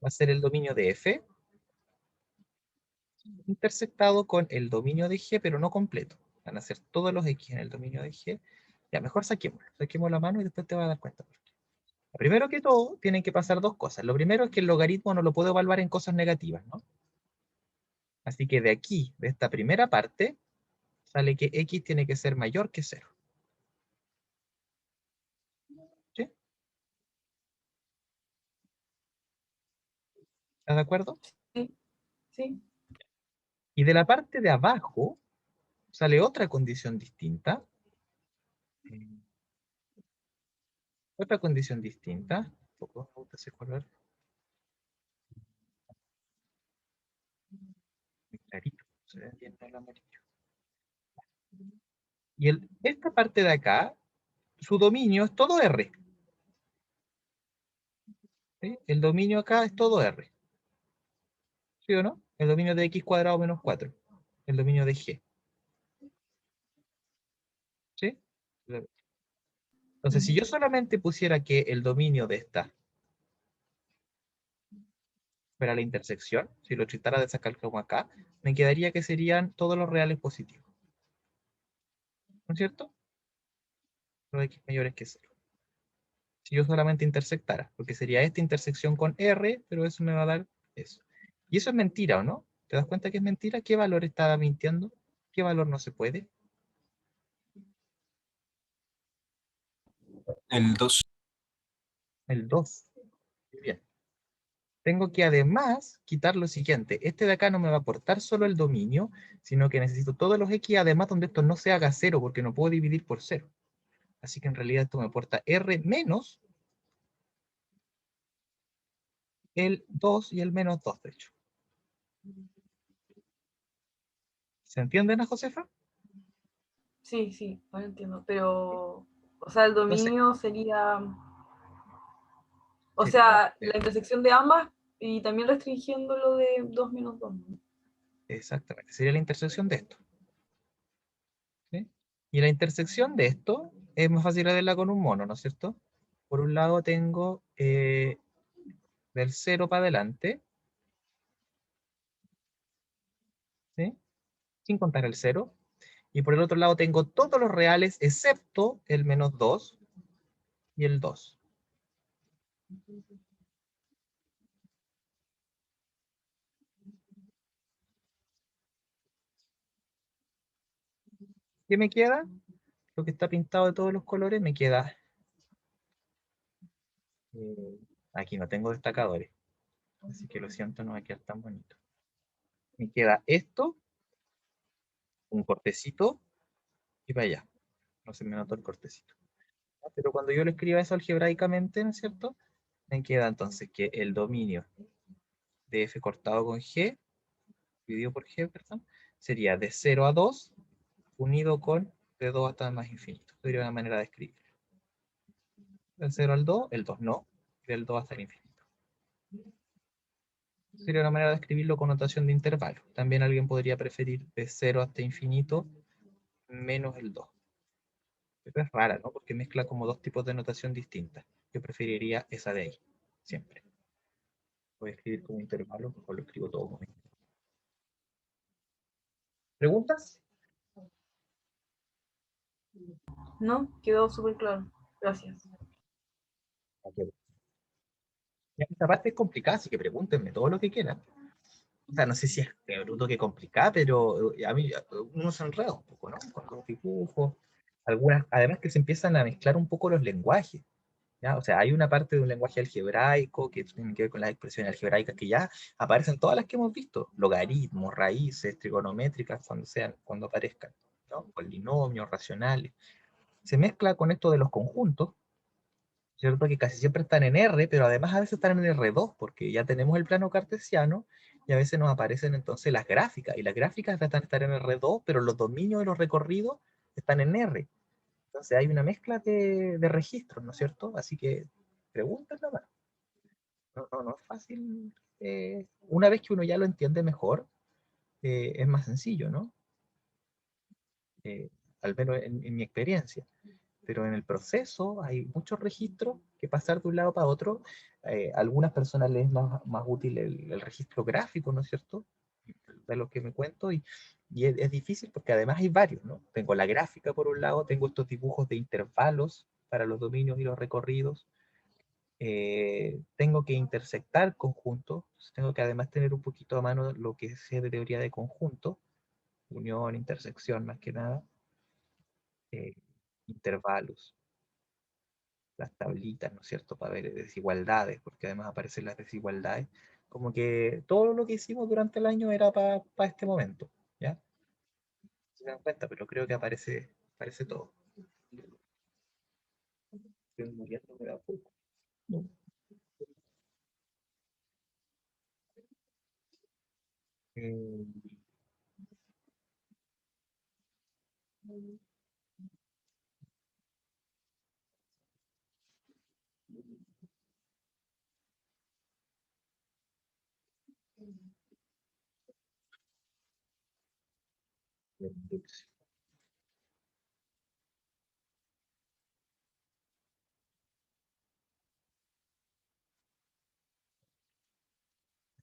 va a ser el dominio de f intersectado con el dominio de g, pero no completo. Van a ser todos los x en el dominio de g. Ya, mejor saquemos la mano y después te vas a dar cuenta. Primero que todo, tienen que pasar dos cosas. Lo primero es que el logaritmo no lo puedo evaluar en cosas negativas, ¿no? Así que de aquí, de esta primera parte, sale que x tiene que ser mayor que 0. ¿Sí? ¿Estás de acuerdo? Sí, sí. Y de la parte de abajo, sale otra condición distinta. Otra condición distinta. Un poco, me gusta ese color. Muy clarito. Se ve bien el amarillo. Y esta parte de acá, su dominio es todo R. ¿Sí? El dominio acá es todo R. ¿Sí o no? El dominio de x cuadrado menos 4. El dominio de G. ¿Sí? Entonces, si yo solamente pusiera que el dominio de esta fuera la intersección, si lo tratara de sacar como acá, me quedaría que serían todos los reales positivos. ¿No es cierto? Los x mayores que 0. Si yo solamente intersectara, porque sería esta intersección con R, pero eso me va a dar eso. Y eso es mentira, ¿o no? ¿Te das cuenta que es mentira? ¿Qué valor estaba mintiendo? ¿Qué valor no se puede? El 2. El 2. Muy bien. tengo que además quitar lo siguiente. Este de acá no me va a aportar solo el dominio, sino que necesito todos los X, además donde esto no se haga cero, porque no puedo dividir por cero. Así que en realidad esto me aporta R menos el 2 y el menos 2, de hecho. ¿Se entiende, Ana Josefa? Sí, sí, no entiendo. Pero, o sea, el Entonces, dominio sería, o sería, sea, la intersección de ambas y también restringiendo lo de 2 menos 2. exactamente, sería la intersección de esto. ¿Sí? Y la intersección de esto es más fácil de verla con un mono, ¿no es cierto? Por un lado tengo del 0 para adelante, ¿sí? Sin contar el 0. Y por el otro lado tengo todos los reales excepto el menos 2 y el 2. ¿Qué me queda? Lo que está pintado de todos los colores me queda... aquí no tengo destacadores, así que lo siento, no va a quedar tan bonito. Me queda esto, un cortecito, y para allá. No se me notó el cortecito. Pero cuando yo lo escriba eso algebraicamente, ¿no es cierto? Me queda entonces que el dominio de f cortado con g, dividido por g, perdón, sería de 0 a 2, unido con de 2 hasta más infinito. Sería una manera de escribir. Del 0 al 2, el 2 no, y del 2 hasta el infinito. Sería una manera de escribirlo con notación de intervalo. También alguien podría preferir de 0 hasta infinito menos el 2. Pero es rara, ¿no? Porque mezcla como dos tipos de notación distintas. Yo preferiría esa de ahí, siempre. Voy a escribir como intervalo, mejor lo escribo todo como intervalo. ¿Preguntas? ¿No? Quedó súper claro. Gracias. Ok. Ya, esta parte es complicada, así que pregúntenme todo lo que quieran. O sea, no sé si es que bruto que complicada, pero a mí uno se enreda un poco, ¿no? Con los dibujos. Algunas, además que se empiezan a mezclar un poco los lenguajes. ¿Ya? O sea, hay una parte de un lenguaje algebraico que tiene que ver con las expresiones algebraicas que ya aparecen todas las que hemos visto, logaritmos, raíces, trigonométricas, cuando sean, cuando aparezcan, ¿no? Polinomios, racionales. Se mezcla con esto de los conjuntos, ¿cierto? Que casi siempre están en R, pero además a veces están en R2, porque ya tenemos el plano cartesiano y a veces nos aparecen entonces las gráficas, y las gráficas están en R2, pero los dominios de los recorridos están en R. Entonces hay una mezcla de registros, ¿no es cierto? Así que preguntas nomás. No es fácil. Una vez que uno ya lo entiende mejor, es más sencillo, ¿no? Eh, al menos en mi experiencia. Pero en el proceso hay muchos registros que pasar de un lado para otro. A algunas personas les es más útil el registro gráfico, ¿no es cierto? De lo que me cuento, y es difícil porque además hay varios, ¿no? Tengo la gráfica por un lado, tengo estos dibujos de intervalos para los dominios y los recorridos, tengo que intersectar conjuntos, tengo que además tener un poquito a mano lo que es de teoría de conjunto, unión, intersección más que nada, eh, intervalos, las tablitas, ¿no es cierto?, para ver desigualdades, porque además aparecen las desigualdades, como que todo lo que hicimos durante el año era para este momento, ¿ya? Se dan cuenta, pero creo que aparece todo. Estoy muriendo, me da poco. No. Eh,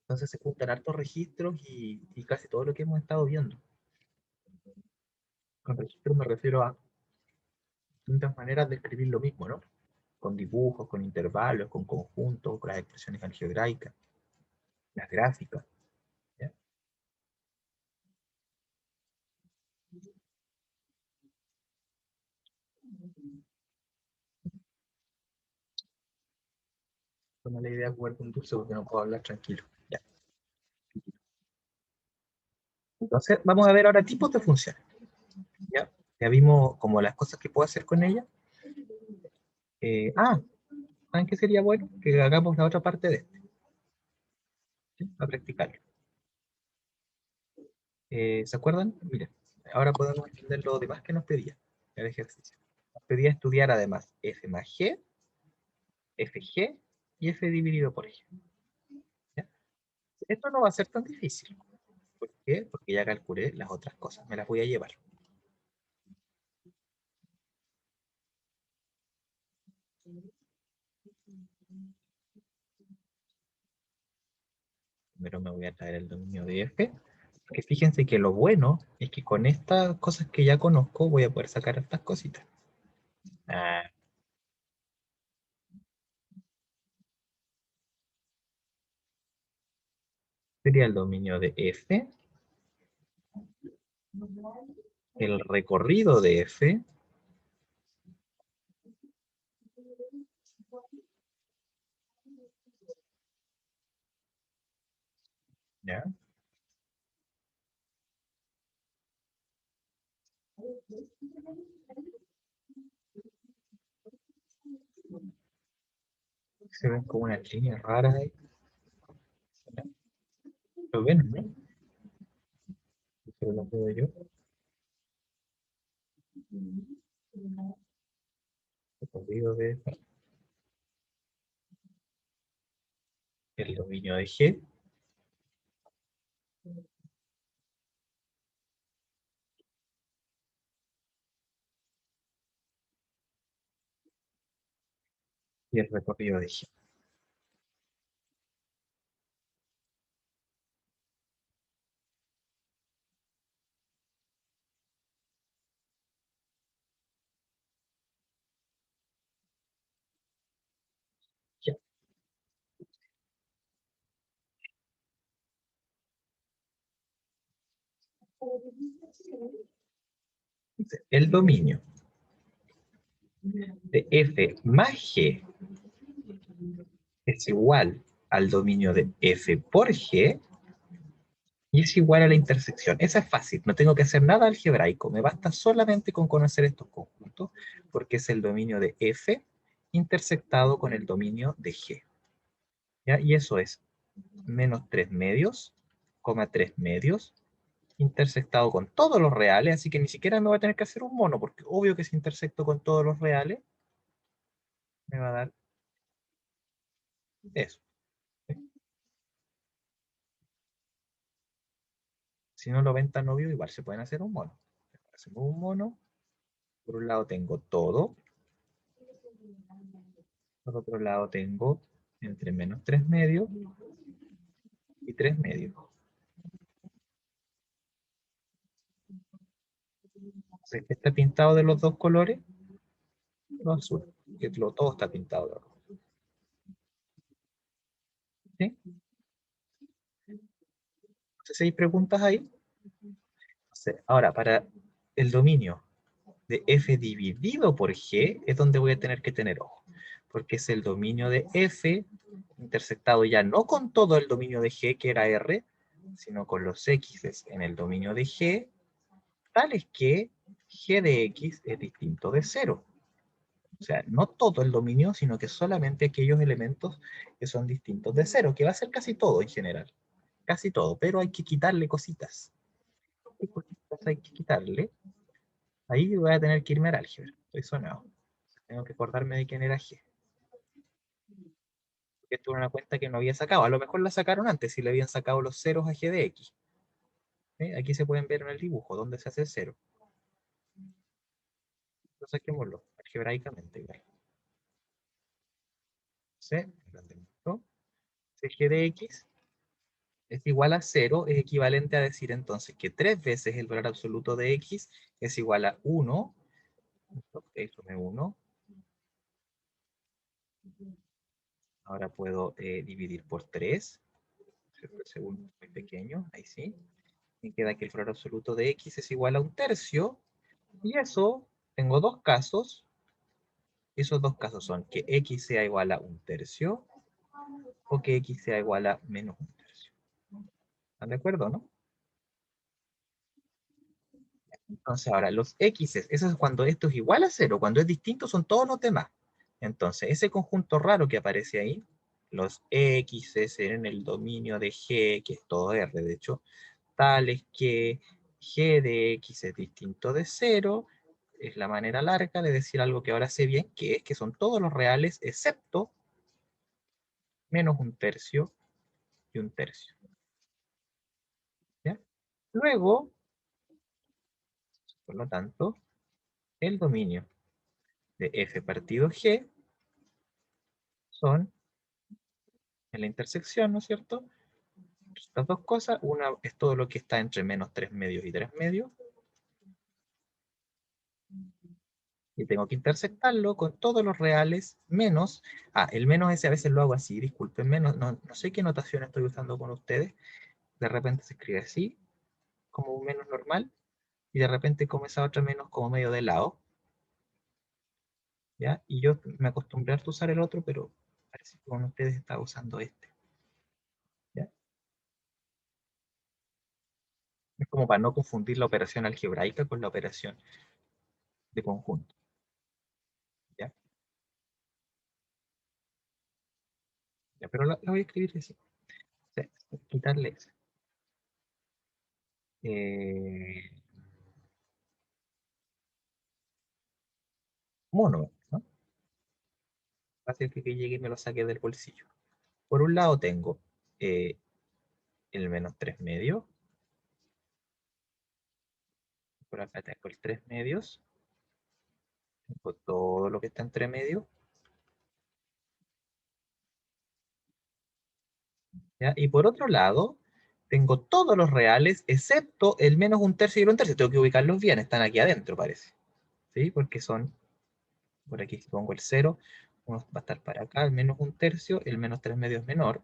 Entonces se juntan hartos registros y casi todo lo que hemos estado viendo. Con registros me refiero a distintas maneras de escribir lo mismo, ¿no? Con dibujos, con intervalos, con conjuntos, con las expresiones algebraicas, las gráficas. ¿Ya? mala idea jugar con dulce porque no puedo hablar tranquilo. Ya. Entonces, vamos a ver ahora tipos de funciones. ¿Ya? Ya vimos como las cosas que puedo hacer con ella. ¿Saben qué sería bueno? Que hagamos la otra parte de este. ¿Sí? A practicarlo. ¿Se acuerdan? Miren, ahora podemos entender lo demás que nos pedía el ejercicio. Nos pedía estudiar además f más g, fg y f dividido por g. ¿Ya? Esto no va a ser tan difícil. ¿Por qué? Porque ya calculé las otras cosas. Me las voy a llevar. Primero me voy a traer el dominio de f. Porque fíjense que lo bueno es que con estas cosas que ya conozco voy a poder sacar estas cositas. Sería el dominio de f, el recorrido de f, ¿ya? Se ven como unas líneas raras ahí. ¿Ya? ¿Lo ven, no? Pero lo veo yo. Recorrido de f, el dominio de g, y el recorrido de g. Ya. Entonces, el dominio de f más g es igual al dominio de f por g y es igual a la intersección. Esa es fácil, no tengo que hacer nada algebraico, me basta solamente con conocer estos conjuntos, porque es el dominio de f intersectado con el dominio de g. ¿Ya? Y eso es menos 3 medios, coma 3 medios, intersectado con todos los reales, así que ni siquiera me voy a tener que hacer un mono, porque obvio que si intersecto con todos los reales, me va a dar eso. Si no lo ven tan obvio, igual se pueden hacer un mono. Hacemos un mono, por un lado tengo todo, por otro lado tengo entre menos 3 medios y 3 medios. Entonces, ¿qué está pintado de los dos colores? Lo azul, que todo está pintado de rojo. ¿Sí? Entonces, ¿hay preguntas ahí? Entonces, ahora, para el dominio de f dividido por g es donde voy a tener que tener ojo, porque es el dominio de f intersectado ya no con todo el dominio de g, que era r, sino con los x en el dominio de g, tales que g de x es distinto de 0. O sea, no todo el dominio, sino que solamente aquellos elementos que son distintos de 0, que va a ser casi todo en general. Casi todo, pero hay que quitarle cositas. ¿Qué cositas hay que quitarle? Ahí voy a tener que irme al álgebra. Estoy sonado. Tengo que acordarme de quién era G. Porque esto era una cuenta que no había sacado. A lo mejor la sacaron antes, si le habían sacado los ceros a G de X. Aquí se pueden ver en el dibujo, donde se hace cero. Lo saquémoslo, algebraicamente igual. C, G de X es igual a 0, es equivalente a decir entonces que 3 veces el valor absoluto de X es igual a 1. Eso me 1. Ahora puedo dividir por 3. El segundo es muy pequeño, ahí sí. Me queda que el valor absoluto de X es igual a 1/3. Y eso, tengo dos casos. Esos dos casos son que X sea igual a 1/3 o que x sea igual a menos 1/3. ¿Están de acuerdo, no? Entonces ahora, los x, eso es cuando esto es igual a 0, cuando es distinto son todos los demás. Entonces, ese conjunto raro que aparece ahí, los x en el dominio de G, que es todo R, de hecho, tales que G de x es distinto de 0, es la manera larga de decir algo que ahora sé bien, que es que son todos los reales excepto menos 1/3 y 1/3. ¿Ya? Luego, por lo tanto, el dominio de f partido g son en la intersección, ¿no es cierto? Estas dos cosas, una es todo lo que está entre menos 3 medios y 3 medios, y tengo que intersectarlo con todos los reales menos, el menos ese a veces lo hago así, disculpen, no sé qué notación estoy usando con ustedes, de repente se escribe así, como un menos normal, y de repente como esa otra menos como medio de lado, ¿ya? Y yo me acostumbré a usar el otro, pero parece que con ustedes estaba usando este, ¿ya? Es como para no confundir la operación algebraica con la operación de conjunto, ¿ya? Ya, pero la voy a escribir así, o sea, quitarle ese. Mono, ¿no? Fácil que llegue y me lo saque del bolsillo. Por un lado tengo el menos 3 medios. Por acá tengo el 3 medios. Tengo todo lo que está entre medio. ¿Ya? Y por otro lado, tengo todos los reales, excepto el menos 1/3 y el 1/3. Tengo que ubicarlos bien, están aquí adentro, parece. ¿Sí? Porque son, por aquí si pongo el 0, uno va a estar para acá, el menos 1/3, el menos 3 medios es menor.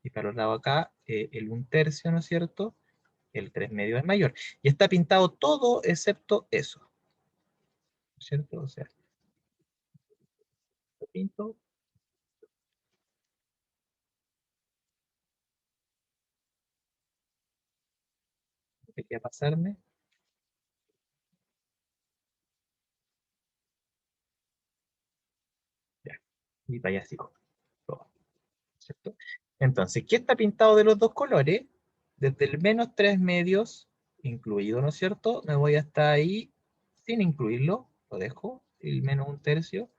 Y para los lados acá, el 1/3, ¿no es cierto? El 3 medios es mayor. Y está pintado todo excepto eso. ¿No es cierto? O sea, lo pinto. Quería pasarme. Ya. Y para allá sigo. Todo, ¿cierto? Entonces, ¿qué está pintado de los dos colores? Desde el menos 3 medios, incluido, ¿no es cierto? Me voy hasta ahí sin incluirlo. Lo dejo. El menos 1/3.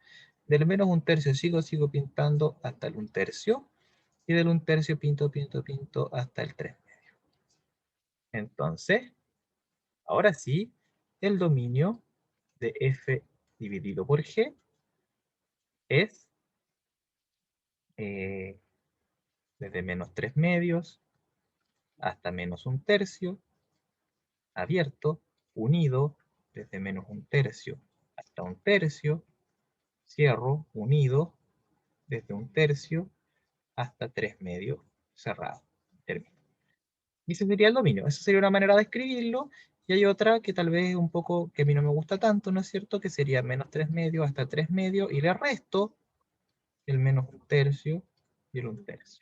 Del menos 1/3 sigo pintando hasta el 1/3. Y del 1/3 pinto hasta el 3 medios. Entonces, ahora sí, el dominio de f dividido por g es desde menos 3 medios hasta menos 1/3, abierto, unido, desde menos 1/3 hasta 1/3, cierro, unido, desde 1/3 hasta 3 medios, cerrado, termino. Y ese sería el dominio, esa sería una manera de escribirlo, y hay otra que tal vez un poco, que a mí no me gusta tanto, ¿no es cierto? Que sería menos 3 medios hasta 3 medios, y le resto el menos 1/3 y el 1/3.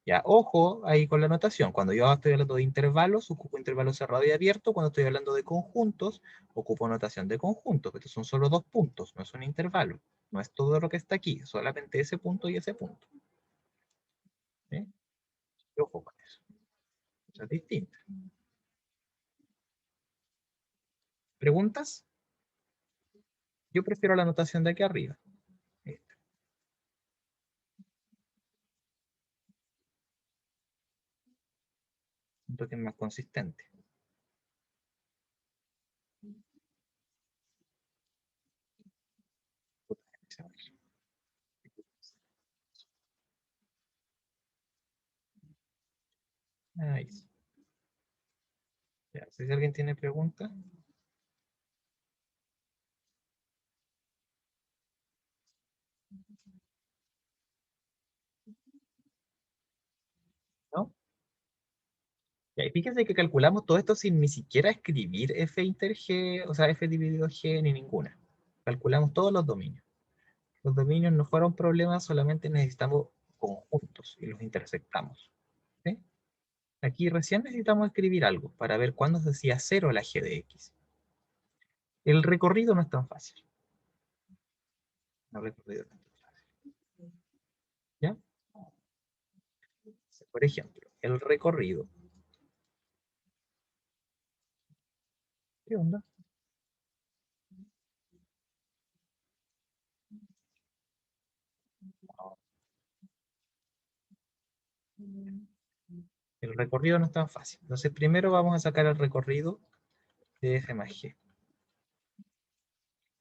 Ya, ojo ahí con la notación. Cuando yo estoy hablando de intervalos, ocupo intervalo cerrado y abierto. Cuando estoy hablando de conjuntos, ocupo notación de conjuntos. Estos son solo 2 puntos, no es un intervalo. No es todo lo que está aquí, solamente ese punto y ese punto. ¿Sí? Y ojo con eso. Eso es distinto. ¿Preguntas? Yo prefiero la notación de aquí arriba. Esta. Siento que es más consistente. Ahí sí. Ya, si alguien tiene preguntas. ¿No? Ya, y fíjense que calculamos todo esto sin ni siquiera escribir f inter g, o sea, f dividido g, ni ninguna. Calculamos todos los dominios. Los dominios no fueron problemas, solamente necesitamos conjuntos y los intersectamos. ¿Sí? Aquí recién necesitamos escribir algo para ver cuándo se hacía 0 la g de x. El recorrido no es tan fácil. El recorrido no es tan fácil. ¿Ya? Por ejemplo, el recorrido. ¿Qué onda? El recorrido no es tan fácil. Entonces, primero vamos a sacar el recorrido de f más g.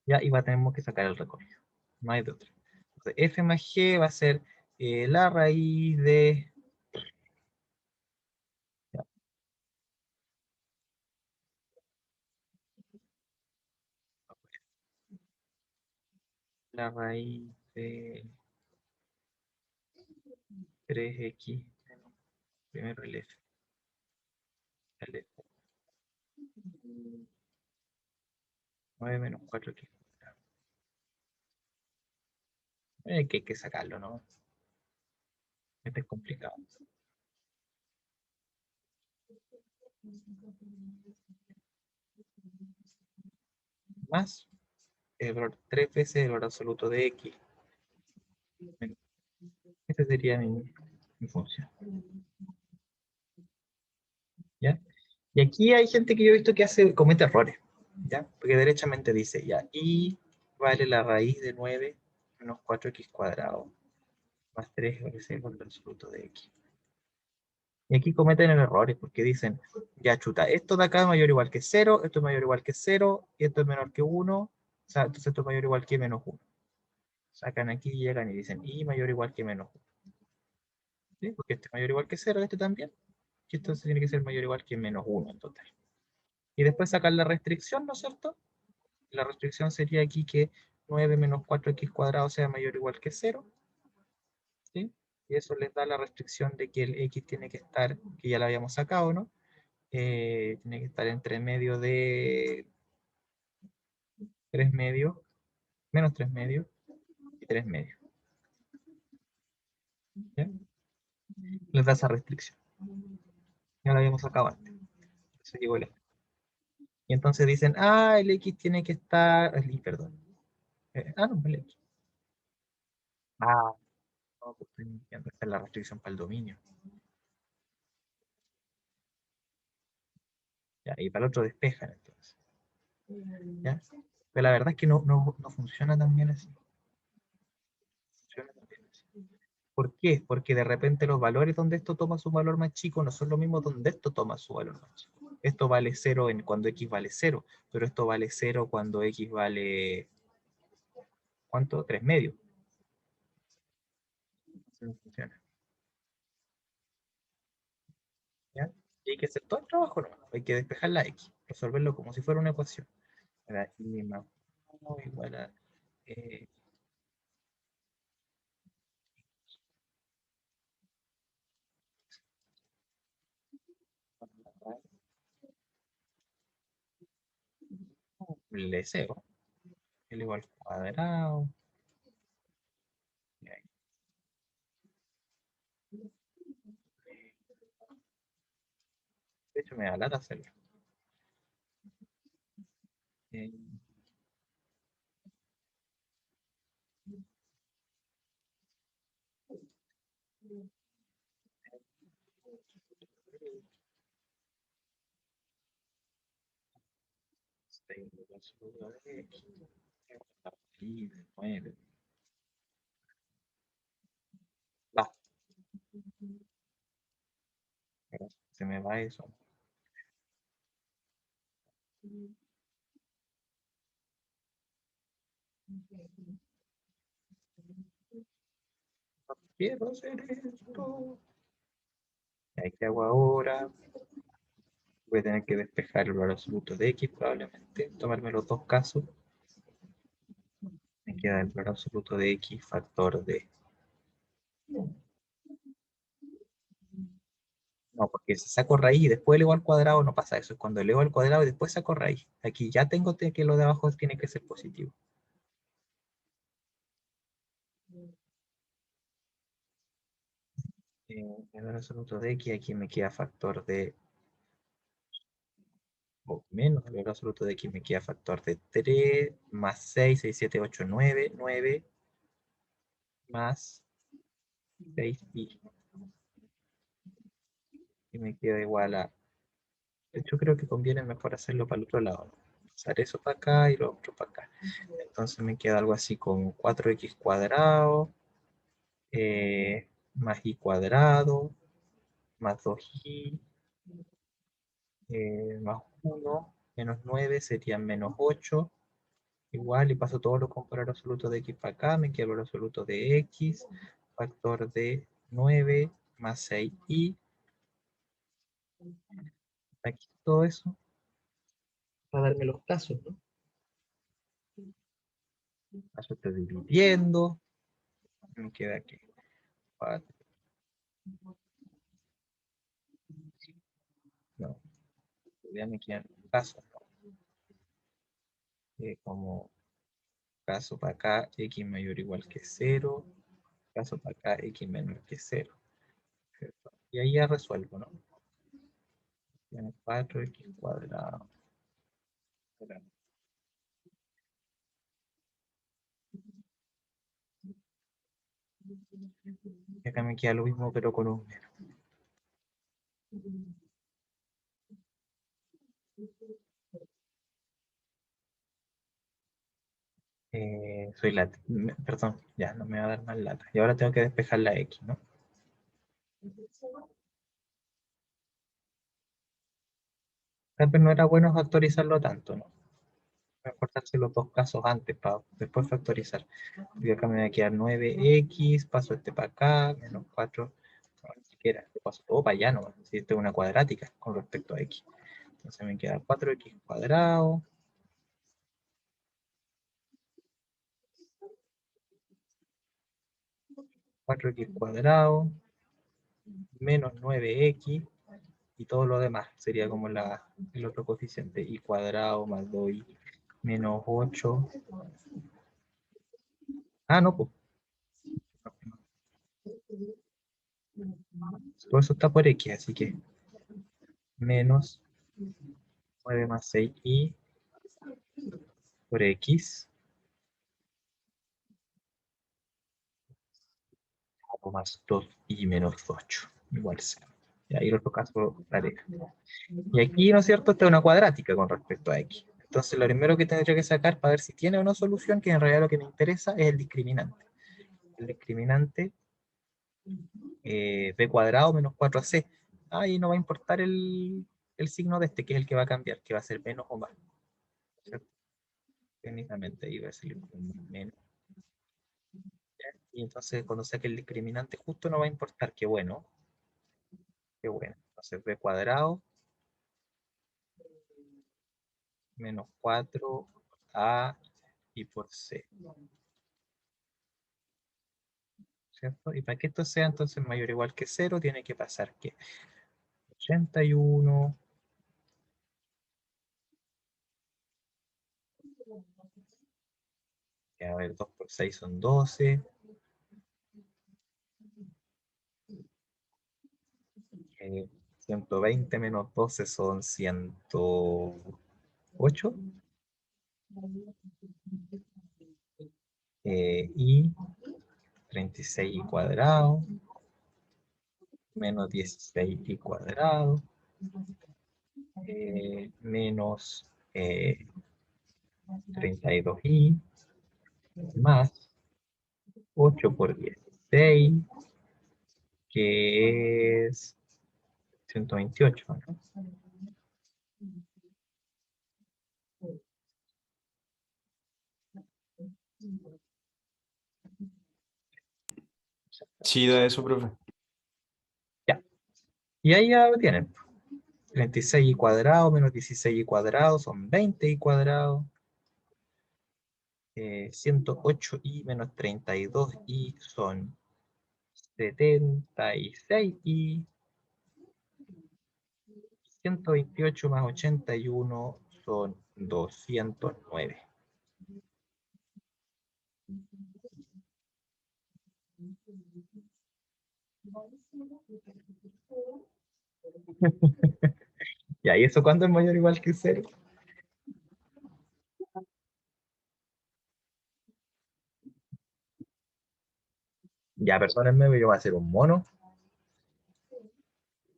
Ya, y tenemos que sacar el recorrido. No hay de otra. Entonces, f más g va a ser la raíz de... Ya. La raíz de 3x. Primero el f. El f. 9 menos 4x. Que hay que sacarlo, ¿no? Este es complicado. Más el valor 3 veces el valor absoluto de x. Esta sería mi función. ¿Ya? Y aquí hay gente que yo he visto que comete errores. ¿Ya? Porque derechamente dice, ya, y vale la raíz de 9 menos 4x cuadrado más 3 veces el valor absoluto de x. Y aquí cometen errores porque dicen, ya chuta, esto de acá es mayor o igual que 0, esto es mayor o igual que 0, y esto es menor que 1, o sea, entonces esto es mayor o igual que menos 1. Sacan aquí, llegan y dicen, y mayor o igual que menos 1. ¿Sí? Porque este es mayor o igual que 0, este también. Y esto tiene que ser mayor o igual que menos 1 en total. Y después sacan la restricción, ¿no es cierto? La restricción sería aquí que 9 menos 4x cuadrado sea mayor o igual que 0. ¿Sí? Y eso les da la restricción de que el x tiene que estar, que ya la habíamos sacado, ¿no? Tiene que estar entre medio de 3 medios, menos 3 medios y 3 medios. ¿Ya? Les da esa restricción. Ya la habíamos sacado antes. Eso llegó el F. Y entonces dicen, el x tiene que estar, perdón. No, el x. No, pues estoy mintiendo, esta es la restricción para el dominio. Ya, y para el otro despejan entonces. ¿Ya? Pero la verdad es que no funciona tan bien así. Funciona tan bien así. ¿Por qué? Porque de repente los valores donde esto toma su valor más chico no son los mismos donde esto toma su valor más chico. Esto vale 0 cuando x vale 0, pero esto vale 0 cuando x vale, ¿cuánto? 3 medios. Así no funciona. ¿Ya? Y hay que hacer todo el trabajo, ¿no? Hay que despejar la x, resolverlo como si fuera una ecuación. Era y más 1 igual a... el deseo, el igual cuadrado. Y ahí. De hecho, me da lata hacerlo. Eh, y 9. Va, se me va eso. Quiero hacer esto. ¿Y qué hago ahora? Voy a tener que despejar el valor absoluto de x probablemente. Tomarme los dos casos. Me queda el valor absoluto de x factor de... No, porque si saco raíz y después elevo al cuadrado no pasa eso. Es cuando elevo al cuadrado y después saco raíz. Aquí ya tengo que lo de abajo tiene que ser positivo. El valor absoluto de x, aquí me queda factor de, o menos el valor absoluto de x me queda factor de 3, más 6, 6, 7, 8, 9, 9, más 6i. Y me queda igual a, de hecho creo que conviene mejor hacerlo para el otro lado, ¿no? Pasar eso para acá y lo otro para acá. Entonces me queda algo así como 4x cuadrado, más y cuadrado, más 2i, más 1, menos 9 serían menos 8. Igual, y paso todos los componentes absolutos de x para acá, me queda el valor absoluto de x, factor de 9 más 6i. Aquí todo eso para darme los casos, ¿no? Paso estoy dividiendo, me queda aquí 4, no, ya me quedan casos, ¿no? Como caso para acá, x mayor o igual que 0, caso para acá, x menor que 0. ¿Cierto? Y ahí ya resuelvo, ¿no? Tiene 4x cuadrado. Y acá me queda lo mismo, pero con un menos. Perdón, ya no me va a dar más lata. Y ahora tengo que despejar la x, ¿no? Tal vez no era bueno factorizarlo tanto, ¿no? Voy a cortarse los dos casos antes para después factorizar. Y acá me va a quedar 9x, paso este para acá, menos 4, no, ni siquiera, lo paso todo para allá, ¿no? Si esto es una cuadrática con respecto a x. Entonces me queda 4x cuadrado. Menos 9x, y todo lo demás sería como el otro coeficiente, y cuadrado más 2y menos 8. Ah, no, pues. Todo eso está por x, así que menos 9 más 6y por x, o más 2y menos 8, igual 0. Y ahí el otro caso pareja. Y aquí, ¿no es cierto? Esta es una cuadrática con respecto a x. Entonces, lo primero que tendría que sacar para ver si tiene o no solución, que en realidad lo que me interesa es el discriminante. El discriminante b cuadrado menos 4ac. Ahí no va a importar el signo de este, que es el que va a cambiar, que va a ser menos o más. ¿Cierto? Técnicamente ahí va a salir un menos. Y entonces cuando saque el discriminante justo no va a importar. Qué bueno. Qué bueno. Entonces b cuadrado menos 4a y por c. ¿Cierto? Y para que esto sea entonces mayor o igual que 0, tiene que pasar que 81, a ver, 2 por 6 son 12, 120 menos 12 son 108, y 36 y cuadrado, menos 16 y cuadrado, menos 32i, más 8 por 16, que es 128, ¿no? Sí, da eso, profe. Ya. Y ahí ya lo tienen. 36 y cuadrado menos 16 y cuadrado son 20 y cuadrado. 108i menos 32i son 76 y 128 más 81 son 209. Ya, ¿y eso cuándo es mayor o igual que cero? Ya, perdónenme, yo voy a hacer un mono.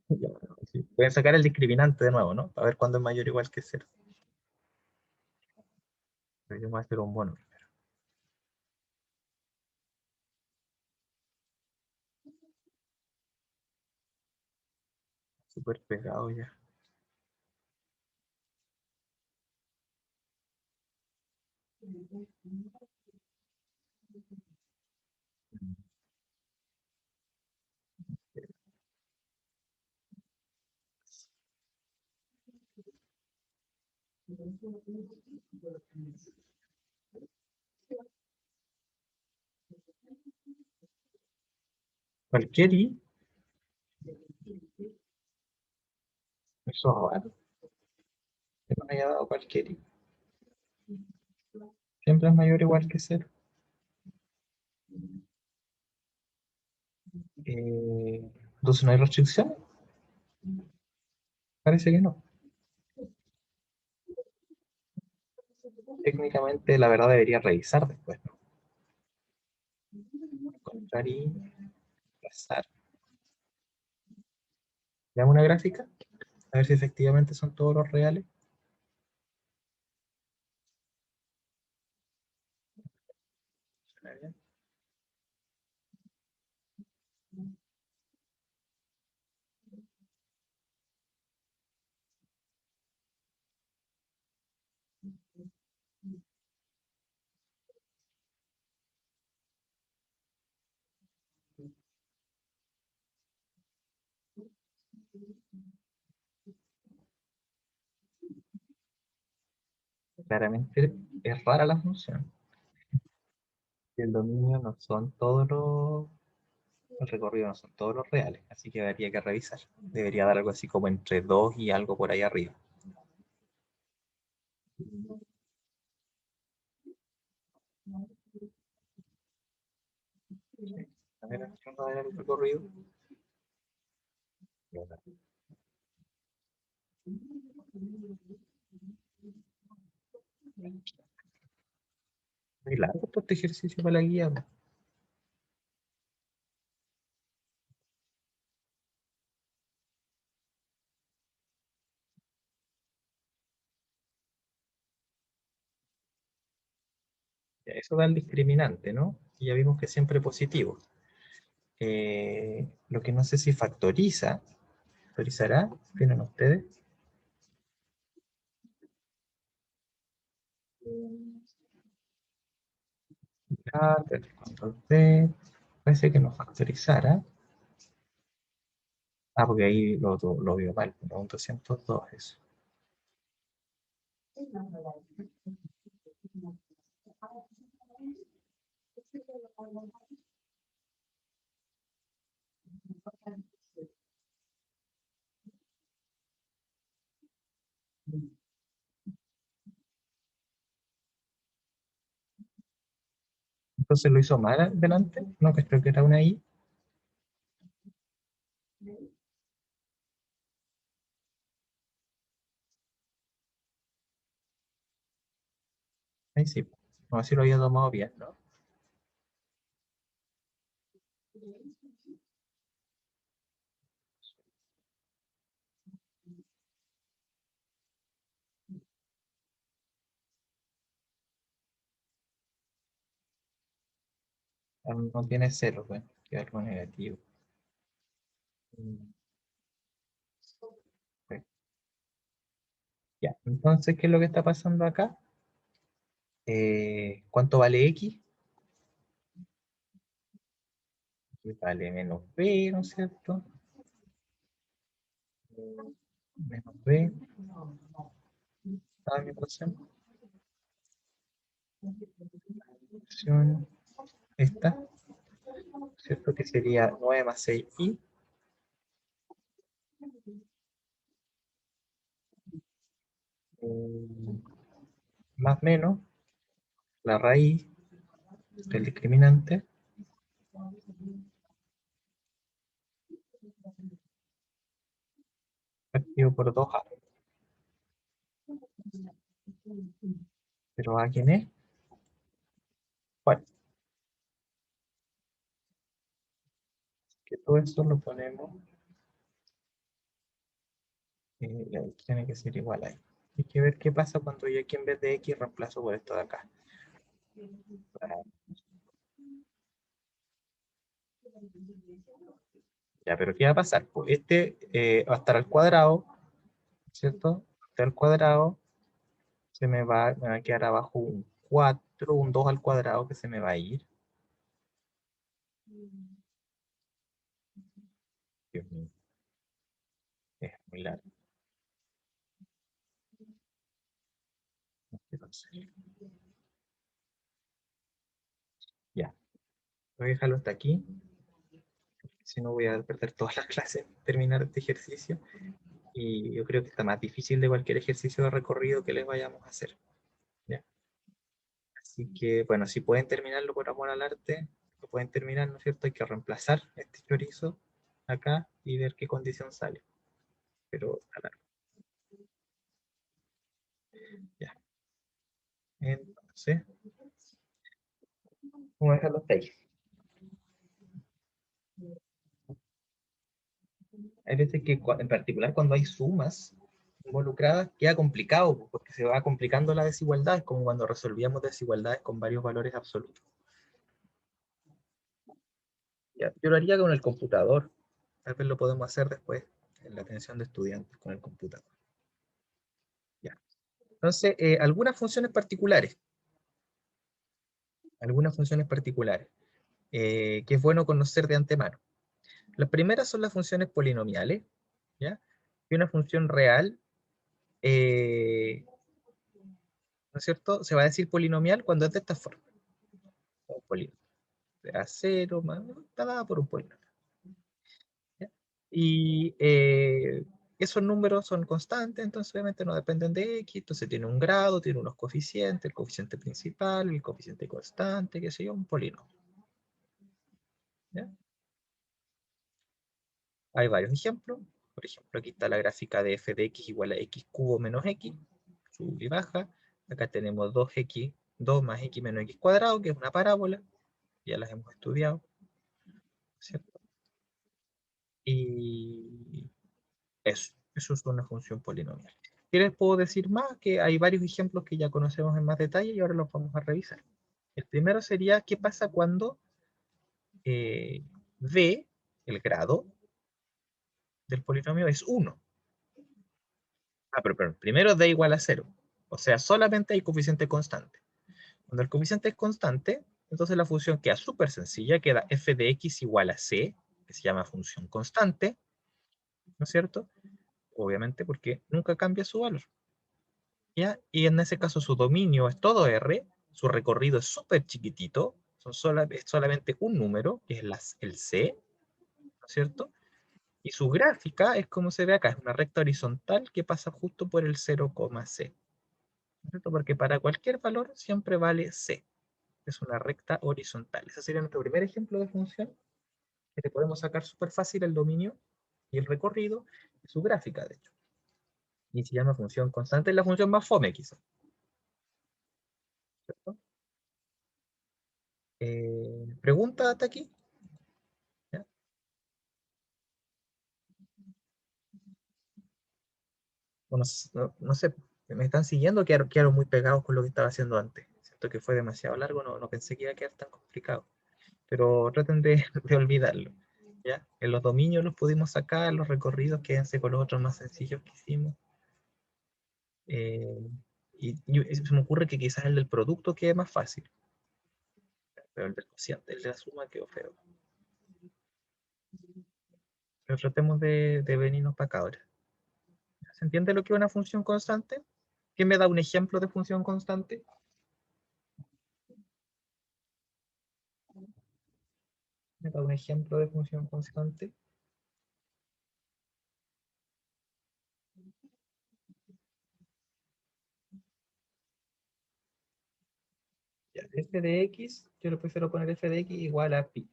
Ya, sí. Voy a sacar el discriminante de nuevo, ¿no? Para ver cuándo es mayor o igual que cero. Pero yo voy a hacer un mono. Súper pegado ya. Cualquier i, eso es raro, que nos haya dado cualquier i. Siempre es mayor o igual que cero. Entonces no hay restricción. Parece que no. Técnicamente, la verdad debería revisar después, ¿no? Encontrar y pasar. Veamos una gráfica, a ver si efectivamente son todos los reales. Suena bien. Claramente es rara la función. El dominio no son todos el recorrido no son todos los reales, así que habría que revisar. Debería dar algo así como entre 2 y algo por ahí arriba. A ver, vamos a ver el recorrido. Muy largo todo este ejercicio para la guía. Ya, eso da el discriminante, ¿no? Y ya vimos que siempre positivo. Lo que no sé si factorizará, ¿tienen ustedes? Control D, parece que no factorizara. Ah, porque ahí lo vio mal, un 202 eso. Entonces lo hizo mal delante, no, que creo que era una I. Ahí sí, no, así lo había tomado bien, ¿no? Ah, no tiene cero, bueno, que algo negativo. Mm, ok. Ya, entonces, ¿qué es lo que está pasando acá? ¿Cuánto vale X? Y vale menos B, ¿no es cierto? Menos B, ¿está mi ecuación? Opción esta, ¿cierto? Que sería 9 más 6i, más menos la raíz del discriminante dividido por 2a. ¿Pero a quién es? ¿Cuál? Que todo esto lo ponemos, tiene que ser igual a y. Hay que ver qué pasa cuando yo aquí en vez de x reemplazo por esto de acá. Ya, pero ¿qué va a pasar? Pues este va a estar al cuadrado, ¿cierto? Este al cuadrado, me va a quedar abajo un 4, un 2 al cuadrado que se me va a ir. Dios mío, es muy largo. No quiero hacer. Ya, voy a dejarlo hasta aquí. Si no voy a perder todas las clases, terminar este ejercicio. Y yo creo que está más difícil de cualquier ejercicio de recorrido que les vayamos a hacer. ¿Ya? Así que, bueno, si pueden terminarlo por amor al arte, lo pueden terminar, ¿no es cierto? Hay que reemplazar este chorizo acá y ver qué condición sale. Pero está largo. Ya. Entonces, vamos a dejarlo hasta ahí. Hay veces que, en particular, cuando hay sumas involucradas, queda complicado, pues, porque se va complicando la desigualdad, es como cuando resolvíamos desigualdades con varios valores absolutos. Ya, yo lo haría con el computador. Tal vez lo podemos hacer después en la atención de estudiantes con el computador. Ya. Entonces, algunas funciones particulares. Algunas funciones particulares que es bueno conocer de antemano. Las primeras son las funciones polinomiales, ¿ya? Y una función real, ¿no es cierto? Se va a decir polinomial cuando es de esta forma. Un polinomio. Será cero más, está dada por un polinomio. ¿Ya? Y esos números son constantes, entonces obviamente no dependen de x, entonces tiene un grado, tiene unos coeficientes, el coeficiente principal, el coeficiente constante, qué sé yo, un polinomio. ¿Ya? Hay varios ejemplos. Por ejemplo, aquí está la gráfica de f de x igual a x cubo menos x, sube y baja. Acá tenemos 2x, 2 más x menos x cuadrado, que es una parábola. Ya las hemos estudiado, ¿cierto? Y eso es una función polinomial. ¿Qué les puedo decir más? Que hay varios ejemplos que ya conocemos en más detalle y ahora los vamos a revisar. El primero sería, ¿qué pasa cuando d, el grado del polinomio, es 1? Ah, pero primero d igual a 0. O sea, solamente hay coeficiente constante. Cuando el coeficiente es constante, entonces la función queda súper sencilla, queda f de x igual a c, que se llama función constante, ¿no es cierto? Obviamente porque nunca cambia su valor. ¿Ya? Y en ese caso su dominio es todo R, su recorrido es súper chiquitito, es solamente un número, que es el C, ¿no es cierto? Y su gráfica es como se ve acá, es una recta horizontal que pasa justo por el 0,C, ¿no es cierto? Porque para cualquier valor siempre vale C, es una recta horizontal. Ese sería nuestro primer ejemplo de función, que le podemos sacar súper fácil el dominio y el recorrido y su gráfica, de hecho. Y se llama función constante, es la función más fome quizás, ¿cierto? ¿Pregunta hasta aquí? ¿Ya? O no sé, me están siguiendo, quedaron muy pegados con lo que estaba haciendo antes. Siento que fue demasiado largo, no pensé que iba a quedar tan complicado. Pero traten de, de olvidarlo. ¿Ya? En los dominios los pudimos sacar, los recorridos, quédense con los otros más sencillos que hicimos. Y se me ocurre que quizás el del producto quede más fácil. Pero el del cociente, el de la suma quedó feo. Pero tratemos de venirnos para acá ahora. ¿Se entiende lo que es una función constante? ¿Quién me da un ejemplo de función constante? ¿Me da un ejemplo de función constante? Ya, f de x, yo le prefiero poner f de x igual a pi.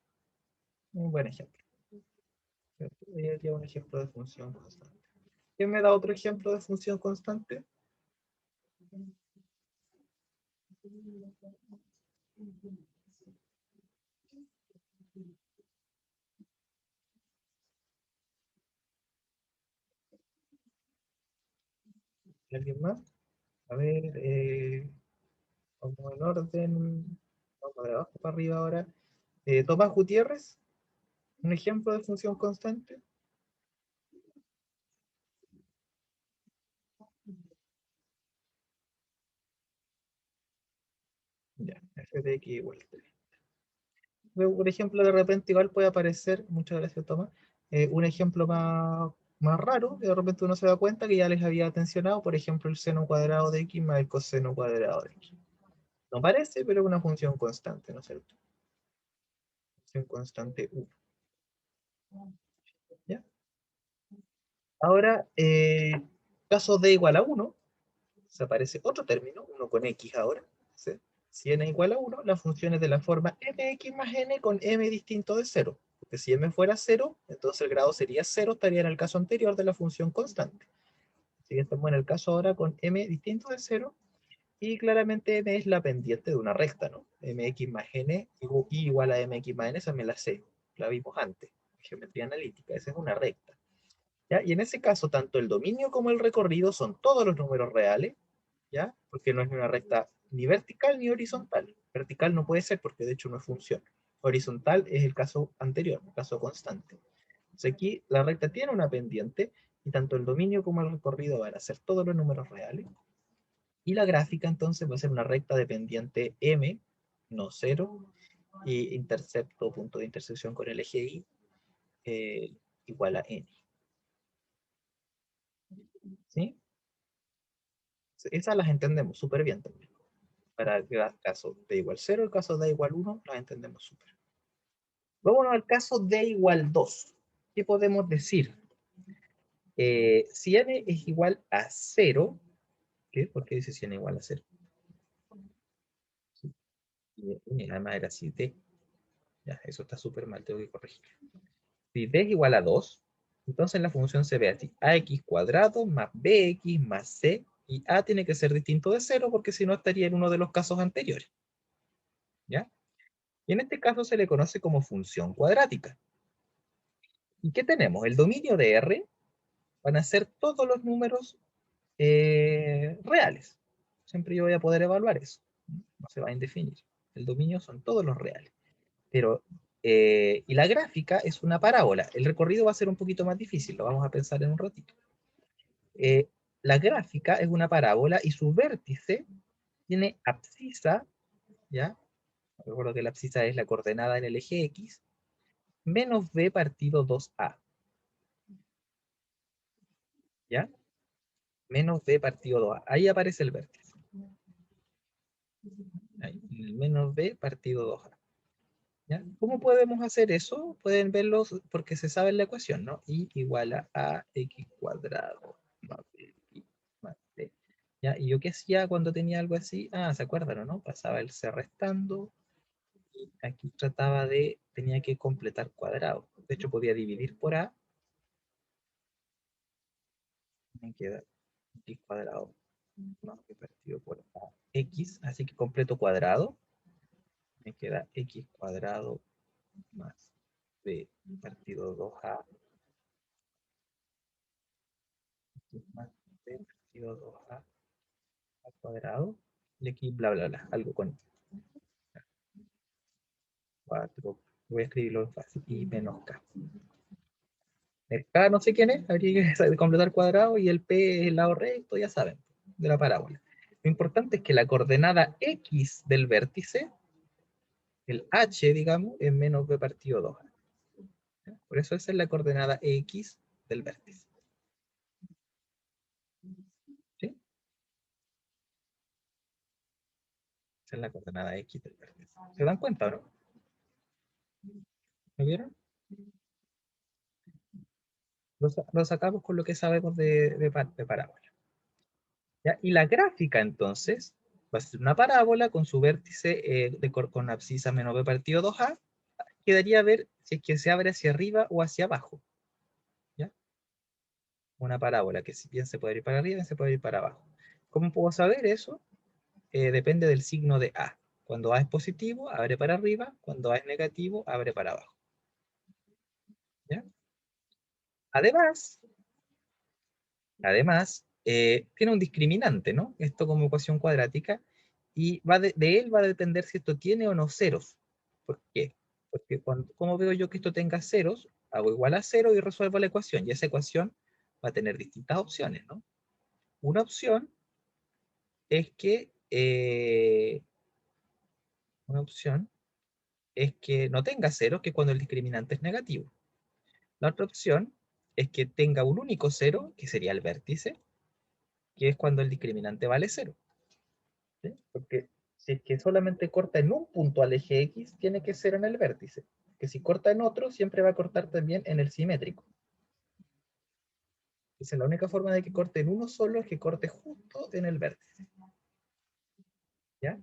Un buen ejemplo. ¿Cierto? Sería un ejemplo de función constante. ¿Quién me da otro ejemplo de función constante? ¿Alguien más? A ver, vamos en orden. Vamos de abajo para arriba ahora. Tomás Gutiérrez, un ejemplo de función constante. Ya, f de x igual 3. Por ejemplo, de repente igual puede aparecer, muchas gracias Tomás, un ejemplo más raro, que de repente uno se da cuenta que ya les había mencionado, por ejemplo, el seno cuadrado de x más el coseno cuadrado de x. No parece, pero es una función constante, ¿no es cierto? Función constante 1. ¿Ya? Ahora, caso d igual a 1, se aparece otro término, 1 con x ahora. ¿Sí? Si n igual a 1, la función es de la forma mx más n con m distinto de 0. Porque si m fuera 0, entonces el grado sería 0, estaría en el caso anterior de la función constante. Así que estamos en el caso ahora con m distinto de 0, y claramente m es la pendiente de una recta, ¿no? mx más n igual a mx más n, esa me la sé, la vimos antes, geometría analítica, esa es una recta. ¿Ya? Y en ese caso, tanto el dominio como el recorrido son todos los números reales, ¿ya? Porque no es una recta ni vertical ni horizontal. Vertical no puede ser porque de hecho no es función. Horizontal es el caso anterior, el caso constante. Entonces aquí la recta tiene una pendiente y tanto el dominio como el recorrido van a ser todos los números reales. Y la gráfica entonces va a ser una recta de pendiente m, no 0, y intercepto, punto de intersección con el eje y, igual a n. ¿Sí? Esas las entendemos súper bien también. Para el caso d igual 0, el caso d igual 1, las entendemos súper. Vámonos al caso d igual 2. ¿Qué podemos decir? Si n es igual a 0, ¿qué? ¿Por qué dice si n igual a 0? Y además era así, d. Ya, eso está súper mal, tengo que corregir. Si d es igual a 2, entonces la función se ve así: ax cuadrado más bx más c, y a tiene que ser distinto de 0 porque si no estaría en uno de los casos anteriores. ¿Ya? Y en este caso se le conoce como función cuadrática. ¿Y qué tenemos? El dominio de R van a ser todos los números reales. Siempre yo voy a poder evaluar eso. No se va a indefinir. El dominio son todos los reales. Pero, y la gráfica es una parábola. El recorrido va a ser un poquito más difícil, lo vamos a pensar en un ratito. La gráfica es una parábola y su vértice tiene abscisa, ¿ya? Recuerdo que la abscisa es la coordenada en el eje X, menos b partido 2a. ¿Ya? Menos b partido 2a. Ahí aparece el vértice. Ahí, menos b partido 2a. ¿Ya? ¿Cómo podemos hacer eso? Pueden verlo porque se sabe la ecuación, ¿no? Y igual a ax cuadrado más b más c. ¿Ya? ¿Y yo qué hacía cuando tenía algo así? Ah, ¿se acuerdan o no? Pasaba el c restando y aquí trataba de, tenía que completar cuadrado. De hecho, podía dividir por a. Me queda x cuadrado más b partido por a x, así que completo cuadrado. Me queda x cuadrado más b partido 2a más b partido 2a al cuadrado, y aquí bla bla bla, algo con 4, voy a escribirlo fácil, y menos k. El k no sé quién es, habría que completar cuadrado, y el p es el lado recto, ya saben, de la parábola. Lo importante es que la coordenada x del vértice, el h, digamos, es menos b partido 2a. Por eso esa es la coordenada x del vértice. ¿Sí? Esa es la coordenada x del vértice. ¿Se dan cuenta o no? ¿Lo vieron? Lo sacamos con lo que sabemos de parábola. ¿Ya? Y la gráfica, entonces, va a ser una parábola con su vértice con abscisa menos b partido 2a. Quedaría ver si es que se abre hacia arriba o hacia abajo. ¿Ya? una parábola que si bien se puede ir para arriba, bien se puede ir para abajo. ¿Cómo puedo saber eso? Depende del signo de A. Cuando A es positivo, abre para arriba. Cuando A es negativo, abre para abajo. ¿Ya? Además, tiene un discriminante, ¿no? Esto como ecuación cuadrática, y de él va a depender si esto tiene o no ceros. ¿Por qué? Porque ¿cómo veo yo que esto tenga ceros? Hago igual a cero y resuelvo la ecuación, y esa ecuación va a tener distintas opciones, ¿no? Una opción es que, no tenga ceros, que es cuando el discriminante es negativo. La otra opción es que tenga un único cero, que sería el vértice, que es cuando el discriminante vale cero. ¿Sí? Porque si es que solamente corta en un punto al eje X, tiene que ser en el vértice. Que si corta en otro, siempre va a cortar también en el simétrico. Entonces la única forma de que corte en uno solo es que corte justo en el vértice. ¿Ya?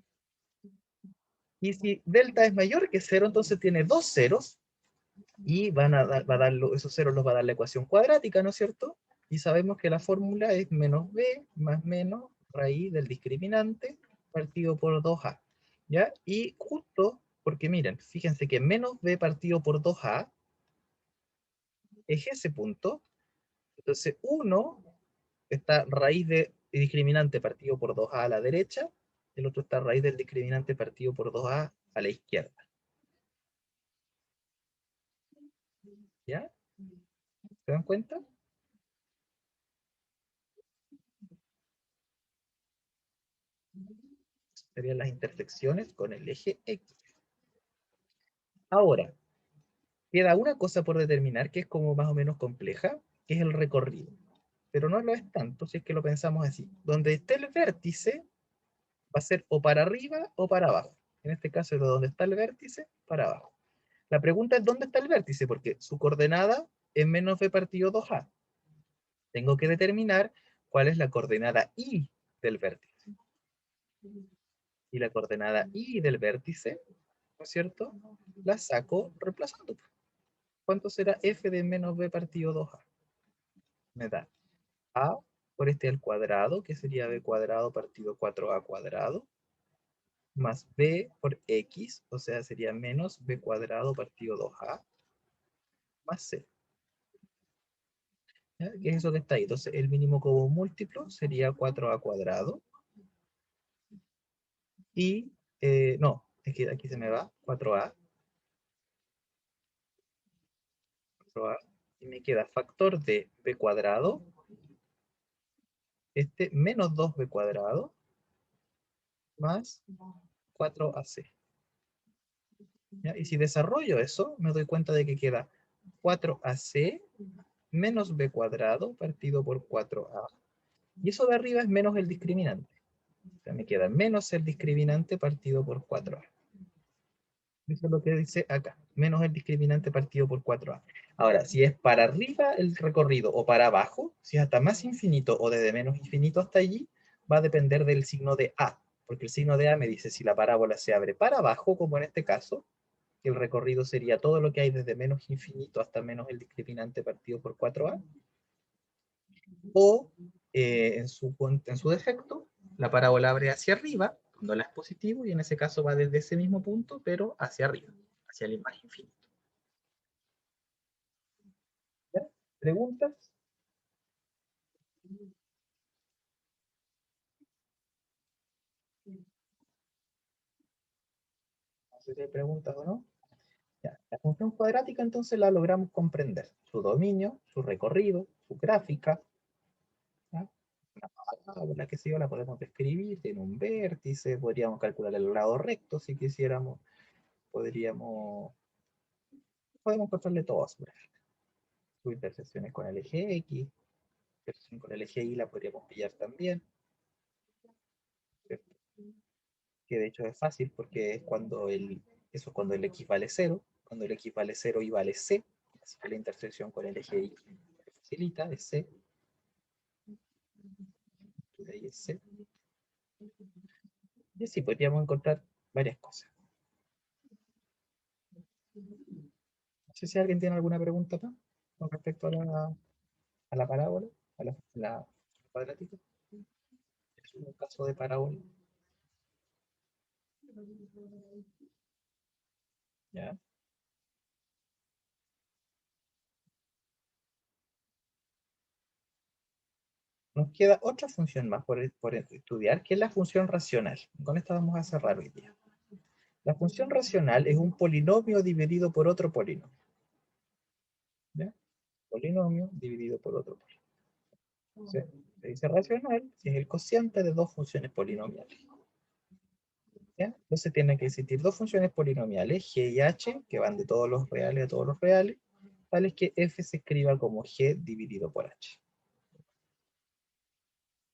Y si delta es mayor que cero, entonces tiene dos ceros, y esos ceros los va a dar la ecuación cuadrática, ¿no es cierto? Y sabemos que la fórmula es menos b más menos raíz del discriminante partido por 2a. ¿Ya? Y justo, porque miren, fíjense que menos b partido por 2a es ese punto. Entonces 1 está raíz de discriminante partido por 2a a la derecha, el otro está raíz del discriminante partido por 2a a la izquierda. ¿Ya? ¿Se dan cuenta? Serían las intersecciones con el eje X. Ahora, queda una cosa por determinar que es como más o menos compleja, que es el recorrido. Pero no lo es tanto si es que lo pensamos así. Donde esté el vértice, va a ser o para arriba o para abajo. En este caso es de donde está el vértice, para abajo. La pregunta es dónde está el vértice, porque su coordenada es menos b partido 2a. Tengo que determinar cuál es la coordenada y del vértice. Y la coordenada y del vértice, ¿no es cierto? La saco reemplazando. ¿Cuánto será f de menos b partido 2a? Me da a por este al cuadrado, que sería b cuadrado partido 4a cuadrado, más b por x, o sea, sería menos b cuadrado partido 2a, más c. ¿Ya? ¿Qué es eso que está ahí? Entonces, el mínimo común múltiplo sería 4a cuadrado. Y, no, es que aquí se me va, 4a, y me queda factor de b cuadrado, menos 2b cuadrado, más 4ac. ¿Ya? Y si desarrollo eso, me doy cuenta de que queda 4ac menos b cuadrado partido por 4a. Y eso de arriba es menos el discriminante. O sea, me queda menos el discriminante partido por 4a. Eso es lo que dice acá. Menos el discriminante partido por 4a. Ahora, si es para arriba el recorrido o para abajo, si es hasta más infinito o desde menos infinito hasta allí, va a depender del signo de a. Porque el signo de a me dice si la parábola se abre para abajo, como en este caso, que el recorrido sería todo lo que hay desde menos infinito hasta menos el discriminante partido por 4a, o en su defecto, la parábola abre hacia arriba, cuando la es positivo, y en ese caso va desde ese mismo punto, pero hacia arriba, hacia el más infinito. ¿Ya? ¿Preguntas? No sé si hay preguntas o no. Ya. La función cuadrática entonces la logramos comprender. Su dominio, su recorrido, su gráfica. ¿Ya? Una parábola, que sé yo, la podemos describir, tiene un vértice, podríamos calcular el lado recto si quisiéramos, podemos encontrarle todo a su gráfica. Sus intersecciones con el eje X, intersección con el eje Y la podríamos pillar también, ¿cierto? Que de hecho es fácil porque es cuando eso es cuando el X vale 0, cuando el X vale 0 y vale C, así que la intersección con el eje Y facilita, es C, y de ahí es C. Y así podríamos encontrar varias cosas. No sé si alguien tiene alguna pregunta más con respecto a la parábola. a la cuadrática. Es un caso de parábola. ¿Ya? Nos queda otra función más por estudiar, que es la función racional. Con esta vamos a cerrar hoy día. La función racional es un polinomio dividido por otro polinomio. ¿Ya? Polinomio dividido por otro polinomio. Se dice racional si es el cociente de dos funciones polinomiales. ¿Ya? Entonces tienen que existir dos funciones polinomiales, g y h, que van de todos los reales a todos los reales, tales que f se escriba como g dividido por h.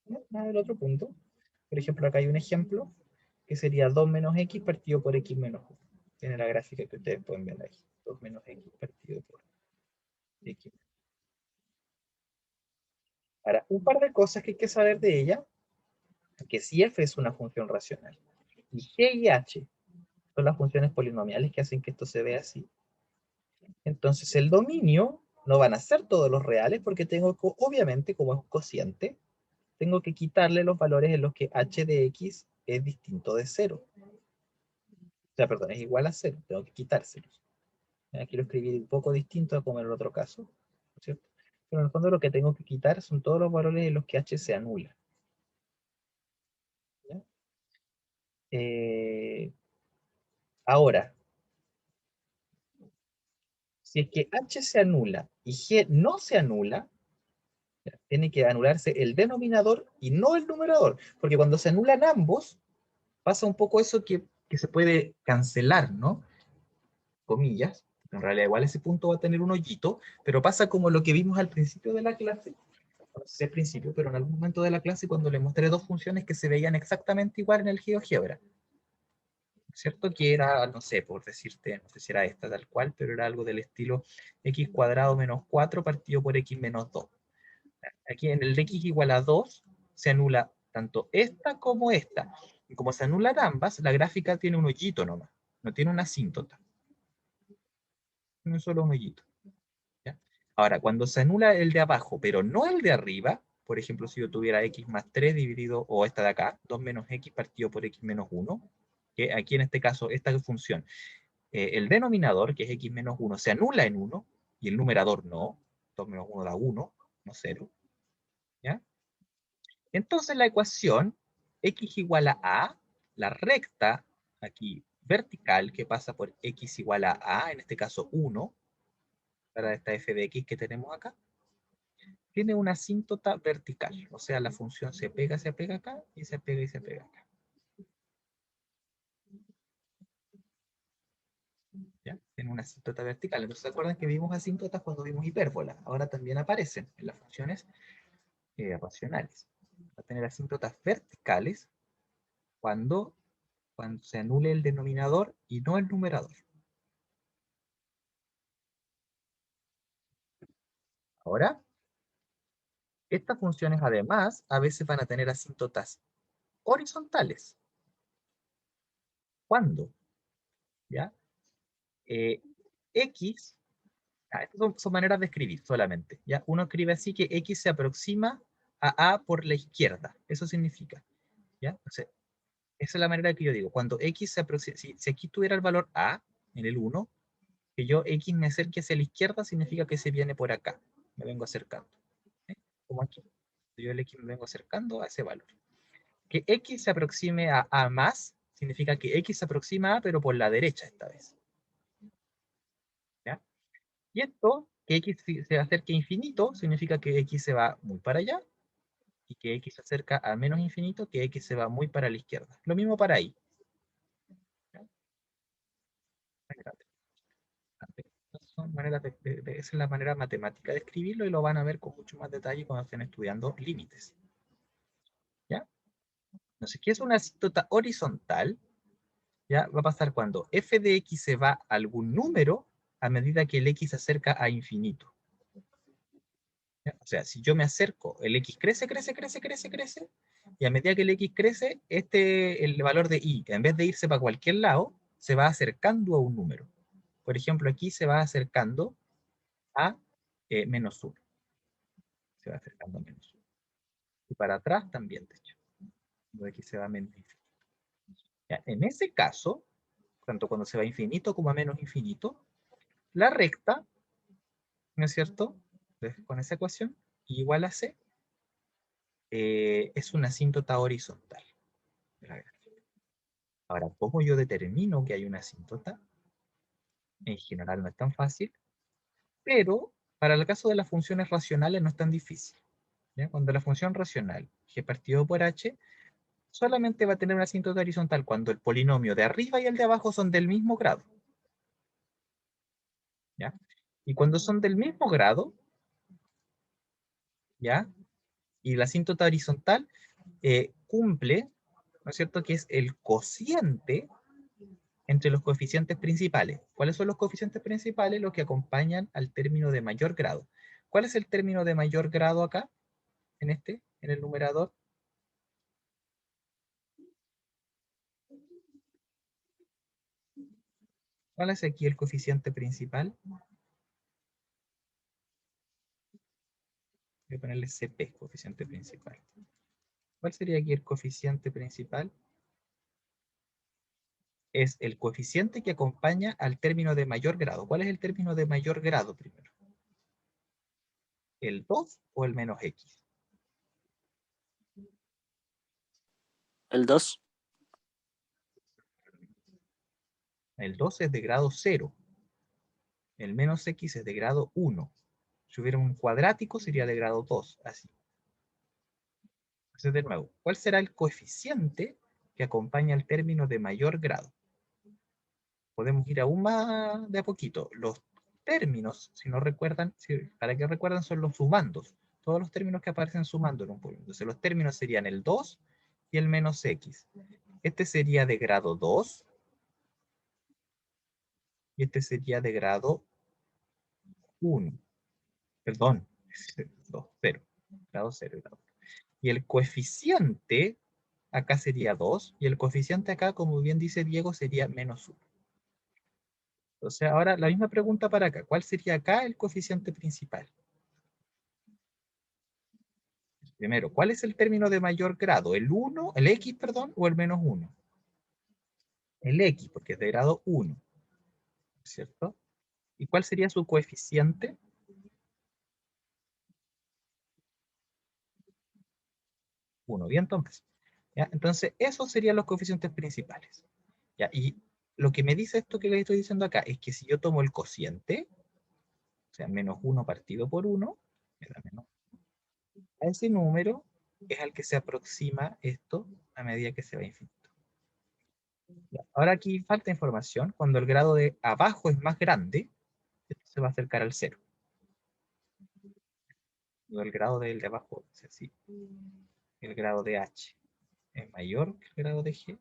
¿Ya? El otro punto. Por ejemplo, acá hay un ejemplo, que sería 2 menos x partido por x menos 1. Tiene la gráfica que ustedes pueden ver ahí. 2 menos x partido por x. Ahora, un par de cosas que hay que saber de ella, que si f es una función racional, y g y h son las funciones polinomiales que hacen que esto se vea así. Entonces el dominio no van a ser todos los reales porque tengo, obviamente, como es un cociente, tengo que quitarle los valores en los que h de x es distinto de 0. O sea, perdón, es igual a 0. Tengo que quitárselos. Aquí lo escribí un poco distinto a como en el otro caso, ¿cierto? Pero en el fondo lo que tengo que quitar son todos los valores en los que h se anula. ¿Ya? Ahora, si es que h se anula y g no se anula, tiene que anularse el denominador y no el numerador, porque cuando se anulan ambos, pasa un poco eso que se puede cancelar, ¿no? Comillas, en realidad igual ese punto va a tener un hoyito, pero pasa como lo que vimos al principio de la clase, no sé si al principio, pero en algún momento de la clase cuando le mostré dos funciones que se veían exactamente igual en el GeoGebra, ¿cierto? Que era, no sé, por decirte, no sé si era esta tal cual, pero era algo del estilo x cuadrado menos 4 partido por x menos 2. Aquí en el de x igual a 2 se anula tanto esta como esta. Y como se anulan ambas, la gráfica tiene un hoyito nomás, no tiene una asíntota. No es solo un hoyito. ¿Ya? Ahora, cuando se anula el de abajo, pero no el de arriba, por ejemplo, si yo tuviera x más 3 dividido, o esta de acá, 2 menos x partido por x menos 1, que aquí en este caso, esta función, el denominador, que es x menos 1, se anula en 1, y el numerador no, 2 menos 1 da 1, no 0. ¿Ya? Entonces la ecuación x igual a, la recta aquí vertical que pasa por x igual a, en este caso 1, para esta f de x que tenemos acá, tiene una asíntota vertical. O sea, la función se pega acá, y se pega acá. ¿Ya? Tiene una asíntota vertical. Entonces, ¿se acuerdan que vimos asíntotas cuando vimos hipérbola? Ahora también aparecen en las funciones racionales. Va a tener asíntotas verticales cuando se anule el denominador y no el numerador. Ahora, estas funciones además a veces van a tener asíntotas horizontales. ¿Cuándo? ¿Ya? X, estas son maneras de escribir solamente. ¿Ya? Uno escribe así que X se aproxima a por la izquierda. Eso significa. ¿Ya? Entonces, esa es la manera que yo digo. Cuando X se aproxima, si aquí tuviera el valor A en el 1, que yo X me acerque hacia la izquierda significa que se viene por acá. Me vengo acercando. ¿Sí? Como aquí. Yo el X me vengo acercando a ese valor. Que X se aproxime a más significa que X se aproxima a, pero por la derecha esta vez. ¿Ya? Y esto, que X se acerque a infinito, significa que X se va muy para allá, y que X se acerca a menos infinito, que X se va muy para la izquierda. Lo mismo para Y. ¿Ya? Esa es la manera matemática de escribirlo y lo van a ver con mucho más detalle cuando estén estudiando límites. ¿Ya? Entonces, ¿qué es una asíntota horizontal? ¿Ya? Va a pasar cuando f de x se va a algún número a medida que el x se acerca a infinito. ¿Ya? O sea, si yo me acerco, el x crece, y a medida que el x crece, el valor de y, en vez de irse para cualquier lado, se va acercando a un número. Por ejemplo, aquí se va acercando a menos 1. Se va acercando a menos 1. Y para atrás también, de hecho. De aquí se va a menos infinito. Ya, en ese caso, tanto cuando se va a infinito como a menos infinito, la recta, ¿no es cierto? Entonces, con esa ecuación, igual a C, es una asíntota horizontal de la gráfica. Ahora, ¿cómo yo determino que hay una asíntota? En general no es tan fácil, pero para el caso de las funciones racionales no es tan difícil. ¿Ya? Cuando la función racional, g partido por h, solamente va a tener una asíntota horizontal cuando el polinomio de arriba y el de abajo son del mismo grado. ¿Ya? Y cuando son del mismo grado, ¿ya? Y la asíntota horizontal cumple, ¿no es cierto?, que es el cociente entre los coeficientes principales. ¿Cuáles son los coeficientes principales? Los que acompañan al término de mayor grado. ¿Cuál es el término de mayor grado acá? En el numerador. ¿Cuál es aquí el coeficiente principal? Voy a ponerle CP, coeficiente principal. ¿Cuál sería aquí el coeficiente principal? Es el coeficiente que acompaña al término de mayor grado. ¿Cuál es el término de mayor grado primero? ¿El 2 o el menos X? El 2. El 2 es de grado 0. El menos X es de grado 1. Si hubiera un cuadrático sería de grado 2, así. Entonces, de nuevo, ¿cuál será el coeficiente que acompaña al término de mayor grado? Podemos ir aún más de a poquito. Los términos, si no recuerdan, para que recuerdan, son los sumandos. Todos los términos que aparecen sumando en un polinomio. Entonces, los términos serían el 2 y el menos X. Este sería de grado 2 y este sería de grado 1. Perdón, 2, 0. Grado 0 y grado 1. Y el coeficiente acá sería 2 y el coeficiente acá, como bien dice Diego, sería menos 1. Entonces, ahora la misma pregunta para acá. ¿Cuál sería acá el coeficiente principal? Primero, ¿cuál es el término de mayor grado? ¿El 1, el X, perdón, o el menos 1? El X, porque es de grado 1, ¿cierto? ¿Y cuál sería su coeficiente? 1, ¿bien entonces? ¿Ya? Entonces, esos serían los coeficientes principales. ¿Ya? Y lo que me dice esto que les estoy diciendo acá es que si yo tomo el cociente, o sea, menos 1 partido por 1, me da menos. A ese número es al que se aproxima esto a medida que se va a infinito. Ya, ahora aquí falta información. Cuando el grado de abajo es más grande, esto se va a acercar al 0. Cuando el grado del de abajo es así, el grado de h es mayor que el grado de g,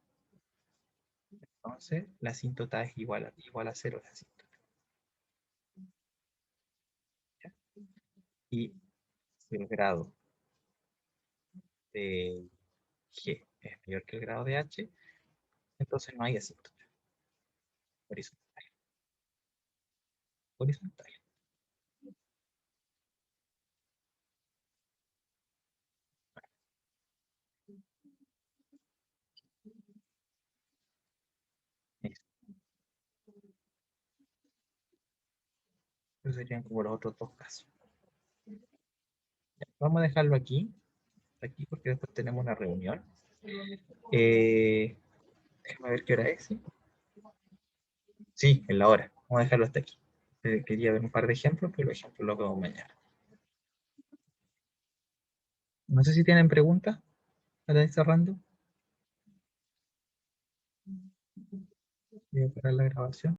entonces la asíntota es igual a 0 la asíntota. ¿Ya? Y si el grado de g es mayor que el grado de h, entonces no hay asíntota. Horizontal. Horizontal. Listo. Esos serían como los otros dos casos. Ya, vamos a dejarlo aquí porque después tenemos una reunión. Déjame ver qué hora es. Sí, en la hora. Vamos a dejarlo hasta aquí. Quería ver un par de ejemplos, pero los ejemplos los vemos mañana. No sé si tienen preguntas para ir cerrando. Voy a parar la grabación.